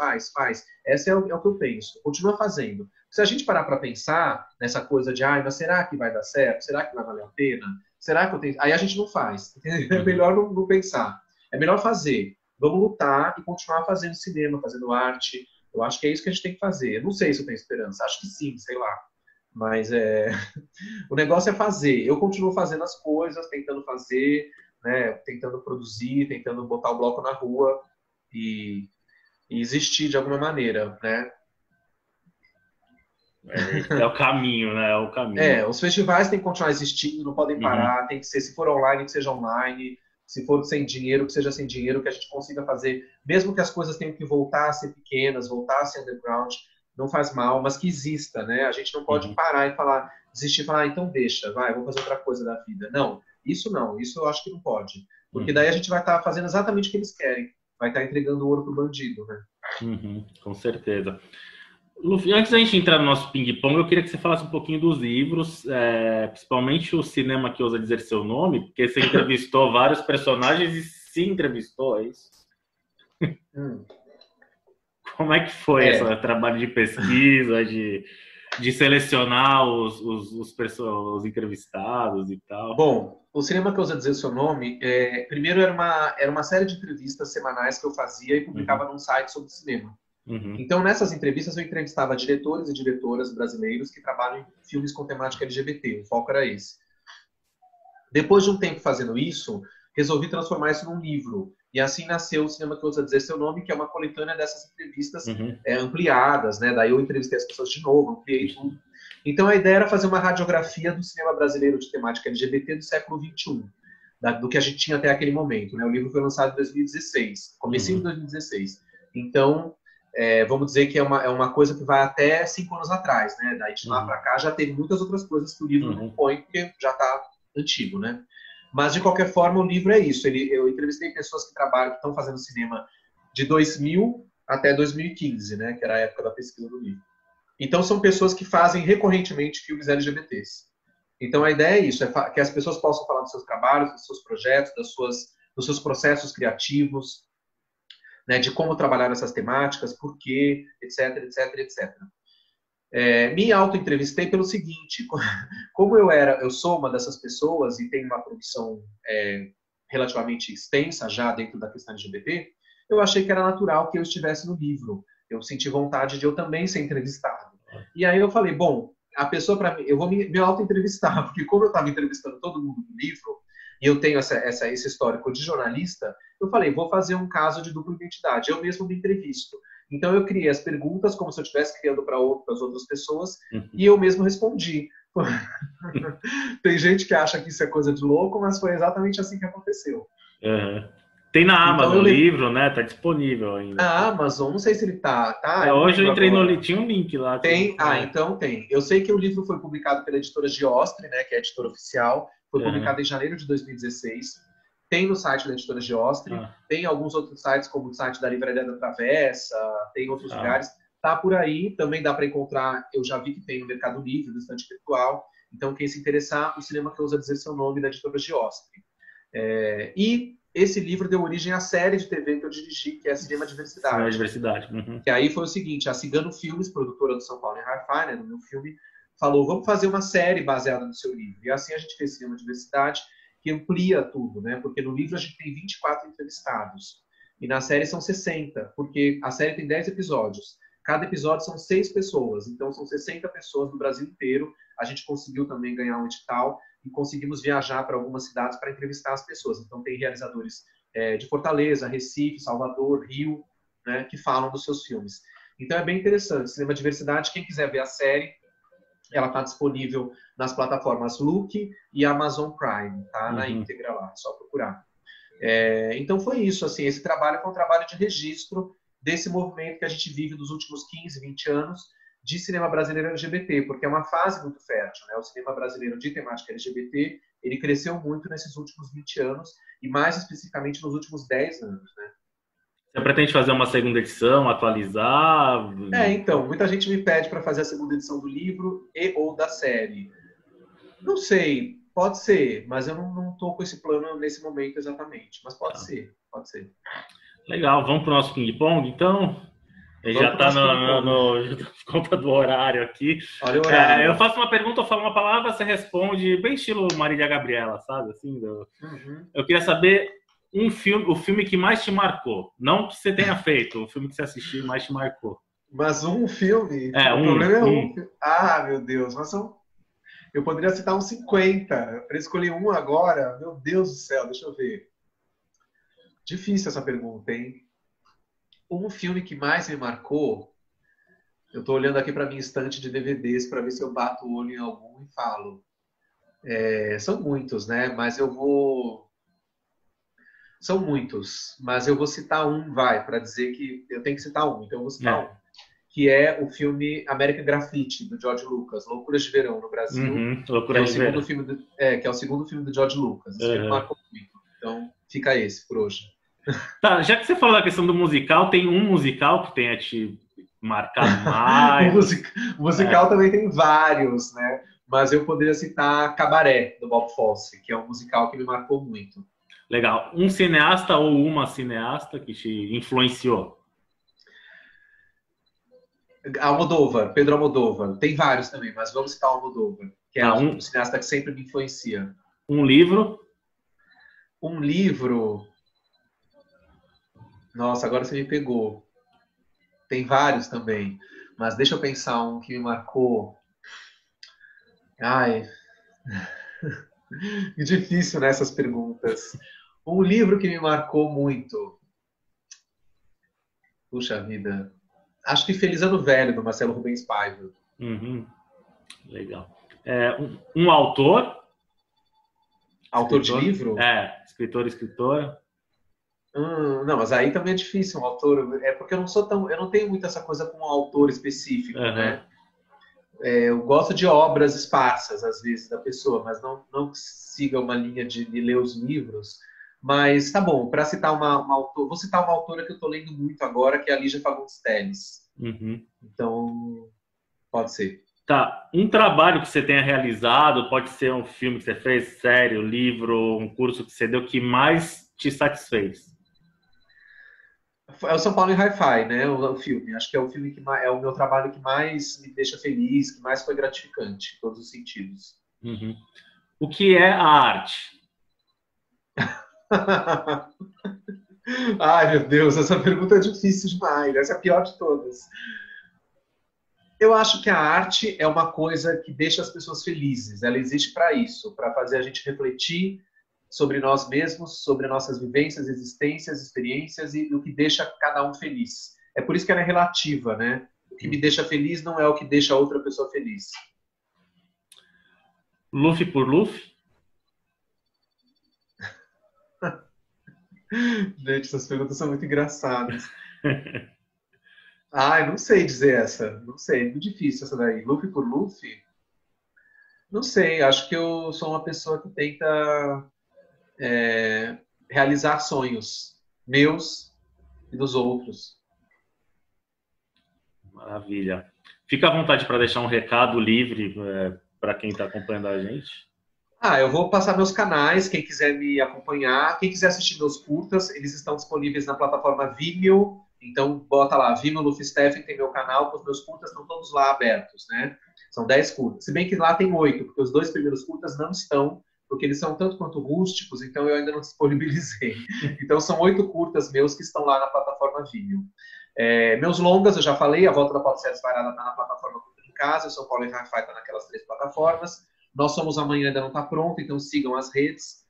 Esse é o que eu penso, continua fazendo. Se a gente parar para pensar nessa coisa de, mas será que vai dar certo? Será que vai valer a pena? Será que eu tenho... Aí a gente não faz. É melhor não pensar. É melhor fazer. Vamos lutar e continuar fazendo cinema, fazendo arte. Eu acho que é isso que a gente tem que fazer. Eu não sei se eu tenho esperança. Acho que sim, sei lá. Mas o negócio é fazer. Eu continuo fazendo as coisas, tentando fazer, né? Tentando produzir, tentando botar o bloco na rua e existir de alguma maneira, né? É o caminho, né? É o caminho. Os festivais têm que continuar existindo, não podem parar, tem que ser, se for online, que seja online, se for sem dinheiro, que seja sem dinheiro, que a gente consiga fazer, mesmo que as coisas tenham que voltar a ser pequenas, voltar a ser underground, não faz mal, mas que exista, né? A gente não pode parar e desistir e falar, então deixa, vamos fazer outra coisa da vida. Não, isso eu acho que não pode. Porque daí a gente vai estar fazendo exatamente o que eles querem, vai estar entregando o ouro pro bandido, né? Com certeza. Luffy, antes da gente entrar no nosso ping-pong, eu queria que você falasse um pouquinho dos livros, principalmente o Cinema que Ousa Dizer Seu Nome, porque você entrevistou vários personagens e se entrevistou, é isso? Como é que foi esse trabalho de pesquisa, de selecionar os entrevistados e tal? Bom, o Cinema que Ousa Dizer Seu Nome, primeiro era uma série de entrevistas semanais que eu fazia e publicava num site sobre cinema. Então, nessas entrevistas, eu entrevistava diretores e diretoras brasileiros que trabalham em filmes com temática LGBT. O foco era esse. Depois de um tempo fazendo isso, resolvi transformar isso num livro. E assim nasceu o Cinema que Ousa Dizer Seu Nome, que é uma coletânea dessas entrevistas ampliadas, né? Daí eu entrevistei as pessoas de novo, ampliei tudo. Então, a ideia era fazer uma radiografia do cinema brasileiro de temática LGBT do século XXI, do que a gente tinha até aquele momento, né? O livro foi lançado em 2016, comecinho de 2016. Então, vamos dizer que é uma coisa que vai até 5 anos atrás, né? Daí de lá para cá já teve muitas outras coisas que o livro não põe, porque já está antigo, né? Mas, de qualquer forma, o livro é isso. Eu entrevistei pessoas que estão fazendo cinema de 2000 até 2015, né? Que era a época da pesquisa do livro. Então, são pessoas que fazem recorrentemente filmes LGBTs. Então, a ideia é isso, que as pessoas possam falar dos seus trabalhos, dos seus projetos, dos seus processos criativos, né, de como trabalhar nessas temáticas, por quê, etc, etc, etc. Me auto-entrevistei pelo seguinte, como eu sou uma dessas pessoas e tenho uma produção relativamente extensa já dentro da questão LGBT, eu achei que era natural que eu estivesse no livro. Eu senti vontade de eu também ser entrevistado. E aí eu falei, bom, a pessoa para mim, eu vou me auto-entrevistar, porque como eu estava entrevistando todo mundo no livro, e eu tenho esse histórico de jornalista, eu falei, vou fazer um caso de dupla identidade. Eu mesmo me entrevisto. Então eu criei as perguntas como se eu estivesse criando para as outras pessoas, e eu mesmo respondi. Tem gente que acha que isso é coisa de louco, mas foi exatamente assim que aconteceu. Tem na Amazon o livro, né? Tá disponível ainda. Na Amazon, não sei se ele tá. Hoje eu entrei no tinha um link lá. Tem? Então tem. Eu sei que o livro foi publicado pela editora Giostre, né? Que é a editora oficial. Foi publicado em janeiro de 2016. Tem no site da editora Giostre. Tem alguns outros sites, como o site da Livraria da Travessa. Tem outros lugares. Tá por aí. Também dá para encontrar. Eu já vi que tem no Mercado Livre, no estante virtual. Então, quem se interessar, o Cinema que Ousa Dizer Seu Nome, da editora Giostre. E esse livro deu origem à série de TV que eu dirigi, que é Cinema Diversidade. Cinema Diversidade. E aí foi o seguinte, a Cigano Filmes, produtora do São Paulo em Hi-Fi, né, do meu filme, falou, vamos fazer uma série baseada no seu livro. E assim a gente fez Cinema Diversidade, que amplia tudo, né? Porque no livro a gente tem 24 entrevistados. E na série são 60, porque a série tem 10 episódios. Cada episódio são 6 pessoas, então são 60 pessoas do Brasil inteiro. A gente conseguiu também ganhar um edital e conseguimos viajar para algumas cidades para entrevistar as pessoas. Então, tem realizadores de Fortaleza, Recife, Salvador, Rio, né, que falam dos seus filmes. Então, é bem interessante. Cinema Diversidade, quem quiser ver a série, ela está disponível nas plataformas Look e Amazon Prime, tá? Na íntegra lá, é só procurar. Então, foi isso. Assim, esse trabalho foi um trabalho de registro desse movimento que a gente vive dos últimos 15, 20 anos, de cinema brasileiro LGBT, porque é uma fase muito fértil, né? O cinema brasileiro de temática LGBT, ele cresceu muito nesses últimos 20 anos, e mais especificamente nos últimos 10 anos, né? Você pretende fazer uma segunda edição, atualizar? Então, muita gente me pede para fazer a segunda edição do livro e ou da série. Não sei, pode ser, mas eu não estou com esse plano nesse momento exatamente, mas pode ser, pode ser. Legal, vamos para o nosso ping-pong, então? Já está no conta do horário aqui. Olha o horário. Eu faço uma pergunta, eu falo uma palavra, você responde bem estilo Marília Gabriela, sabe? Assim, Eu queria saber o filme que mais te marcou. Não que você tenha feito, o filme que você assistiu e mais te marcou. Mas um filme? O problema é um. Ah, meu Deus, mas eu poderia citar uns 50. Para escolher um agora, meu Deus do céu, deixa eu ver. Difícil essa pergunta, hein? Um filme que mais me marcou, eu estou olhando aqui para minha estante de DVDs para ver se eu bato o olho em algum e falo. São muitos, né? Mas eu vou... São muitos, mas eu vou citar um, para dizer que eu tenho que citar um, então eu vou citar um. Que é o filme American Graffiti, do George Lucas, Loucuras de Verão no Brasil. Loucuras de Verão. Que é o segundo filme do George Lucas. Esse filme marcou muito. Então, fica esse por hoje. Tá, já que você falou da questão do musical, tem um musical que tenha te marcado mais? O musical também tem vários, né? Mas eu poderia citar Cabaré, do Bob Fosse, que é um musical que me marcou muito. Legal. Um cineasta ou uma cineasta que te influenciou? Almodóvar, Pedro Almodóvar. Tem vários também, mas vamos citar o Almodóvar, que é um cineasta que sempre me influencia. Um livro? Um livro... Nossa, agora você me pegou. Tem vários também, mas deixa eu pensar um que me marcou. Ai, que difícil nessas perguntas. Um livro que me marcou muito. Puxa vida. Acho que Feliz Ano Velho, do Marcelo Rubens Paiva. Uhum. Legal. Um autor? Autor escritor? De livro? Escritor, escritora. Não, mas aí também é difícil um autor. É porque eu não tenho muito essa coisa com um autor específico, né? Eu gosto de obras esparsas, às vezes, da pessoa, mas não siga uma linha de ler os livros. Mas tá bom, para citar vou citar uma autora que eu estou lendo muito agora, que é a Lígia Fagundes Telles. Uhum. Então, pode ser. Tá. Um trabalho que você tenha realizado, pode ser um filme que você fez, série, livro, um curso que você deu, que mais te satisfez? É o São Paulo em Hi-Fi, né? O filme. Acho que é o filme é o meu trabalho que mais me deixa feliz, que mais foi gratificante, em todos os sentidos. Uhum. O que é a arte? Ai, meu Deus, essa pergunta é difícil demais. Essa é a pior de todas. Eu acho que a arte é uma coisa que deixa as pessoas felizes. Ela existe para isso, para fazer a gente refletir sobre nós mesmos, sobre nossas vivências, existências, experiências e o que deixa cada um feliz. É por isso que ela é relativa, né? O que me deixa feliz não é o que deixa outra pessoa feliz. Luffy por Luffy? Gente, essas perguntas são muito engraçadas. Ai, não sei dizer essa. Não sei, é muito difícil essa daí. Luffy por Luffy? Não sei, acho que eu sou uma pessoa que tenta realizar sonhos meus e dos outros. Maravilha. Fica à vontade para deixar um recado livre para quem está acompanhando a gente. Eu vou passar meus canais, quem quiser me acompanhar, quem quiser assistir meus curtas, eles estão disponíveis na plataforma Vimeo, então bota lá, Vimeo Luffy Stephen, tem meu canal, os meus curtas estão todos lá abertos, né? São 10 curtas, se bem que lá tem 8, porque os 2 primeiros curtas não estão, porque eles são tanto quanto rústicos, então eu ainda não disponibilizei. Então são 8 curtas meus que estão lá na plataforma Vimeo. Meus longas, eu já falei, A Volta da Pauta Disparada está na plataforma Cultura em Casa, o São Paulo em Hi-Fi está naquelas 3 plataformas. Nós Somos Amanhã ainda não está pronto, então sigam as redes.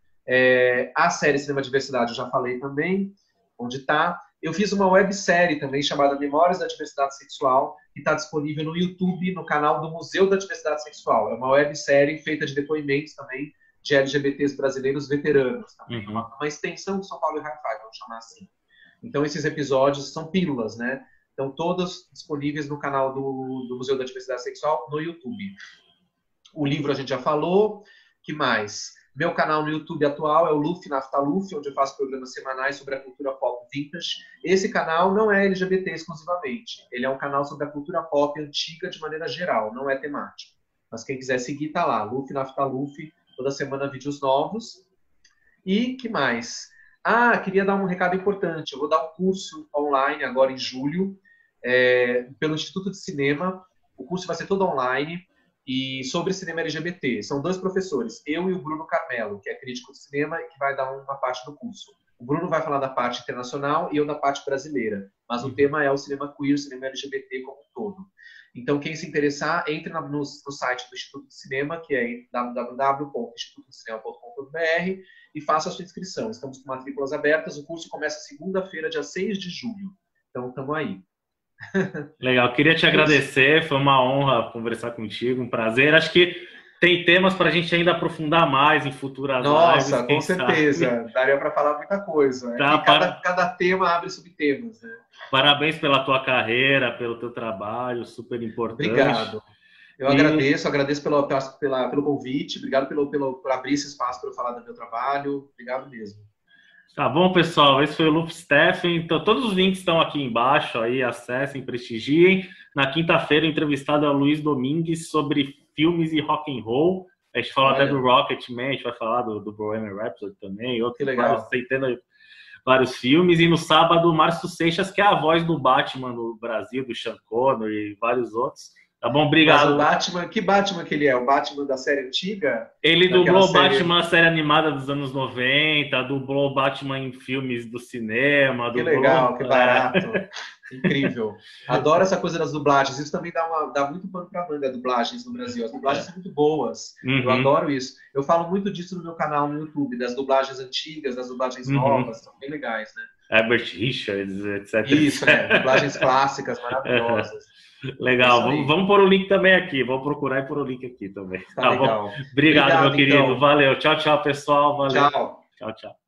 A série Cinema Diversidade eu já falei também, onde está. Eu fiz uma websérie também chamada Memórias da Diversidade Sexual, que está disponível no YouTube, no canal do Museu da Diversidade Sexual. É uma websérie feita de depoimentos também de LGBTs brasileiros veteranos. Também. Uma extensão do São Paulo e Hi-Fi, vamos chamar assim. Então, esses episódios são pílulas, né? Então, todos disponíveis no canal do Museu da Diversidade Sexual, no YouTube. O livro a gente já falou. Que mais? Meu canal no YouTube atual é o Luffy Naftaluf, onde eu faço programas semanais sobre a cultura pop vintage. Esse canal não é LGBT exclusivamente. Ele é um canal sobre a cultura pop antiga de maneira geral, não é temático. Mas quem quiser seguir, tá lá. Luffy Naftaluf, toda semana vídeos novos. E que mais? Queria dar um recado importante. Eu vou dar um curso online agora em julho, pelo Instituto de Cinema. O curso vai ser todo online. E sobre cinema LGBT. São 2 professores, eu e o Bruno Carmelo, que é crítico de cinema e que vai dar uma parte do curso. O Bruno vai falar da parte internacional e eu da parte brasileira. Mas o tema é o cinema queer, cinema LGBT como um todo. Então, quem se interessar, entre no site do Instituto de Cinema, que é www.institutodecinema.com.br e faça a sua inscrição. Estamos com matrículas abertas. O curso começa segunda-feira, dia 6 de julho. Então, estamos aí. Legal, queria te agradecer, foi uma honra conversar contigo, um prazer. Acho que tem temas para a gente ainda aprofundar mais em futuras lives. Nossa, com certeza, daria para falar muita coisa. Cada tema abre subtemas, né? Parabéns pela tua carreira, pelo teu trabalho, super importante. Obrigado. Eu agradeço pelo convite, obrigado por abrir esse espaço para eu falar do meu trabalho, obrigado mesmo. Tá bom, pessoal, esse foi o Luffy Stephen. Então, todos os links estão aqui embaixo, aí acessem, prestigiem. Na quinta-feira, o entrevistado é o Luiz Domingues sobre filmes e rock and roll. A gente falou até do Rocketman, a gente vai falar do Bohemian Rhapsody também, que legal. Vários filmes. E no sábado, o Márcio Seixas, que é a voz do Batman no Brasil, do Sean Connery e vários outros. Tá bom? Obrigado. Mas o Batman, que Batman que ele é? O Batman da série antiga? Ele dublou o Batman, a série animada dos anos 90, dublou o Batman em filmes do cinema. Que legal, que barato. Incrível. Adoro essa coisa das dublagens. Isso também dá muito pano pra manga, dublagens no Brasil. As dublagens são muito boas. Eu adoro isso. Eu falo muito disso no meu canal no YouTube, das dublagens antigas, das dublagens novas. São bem legais, né? Herbert Richards, etc. Isso, dublagens clássicas, maravilhosas. Legal, vamos pôr o link também aqui. Vou procurar e pôr o link aqui também. Tá legal. Bom? Obrigado, meu querido. Então. Valeu. Tchau, tchau, pessoal. Valeu. Tchau. Tchau, tchau.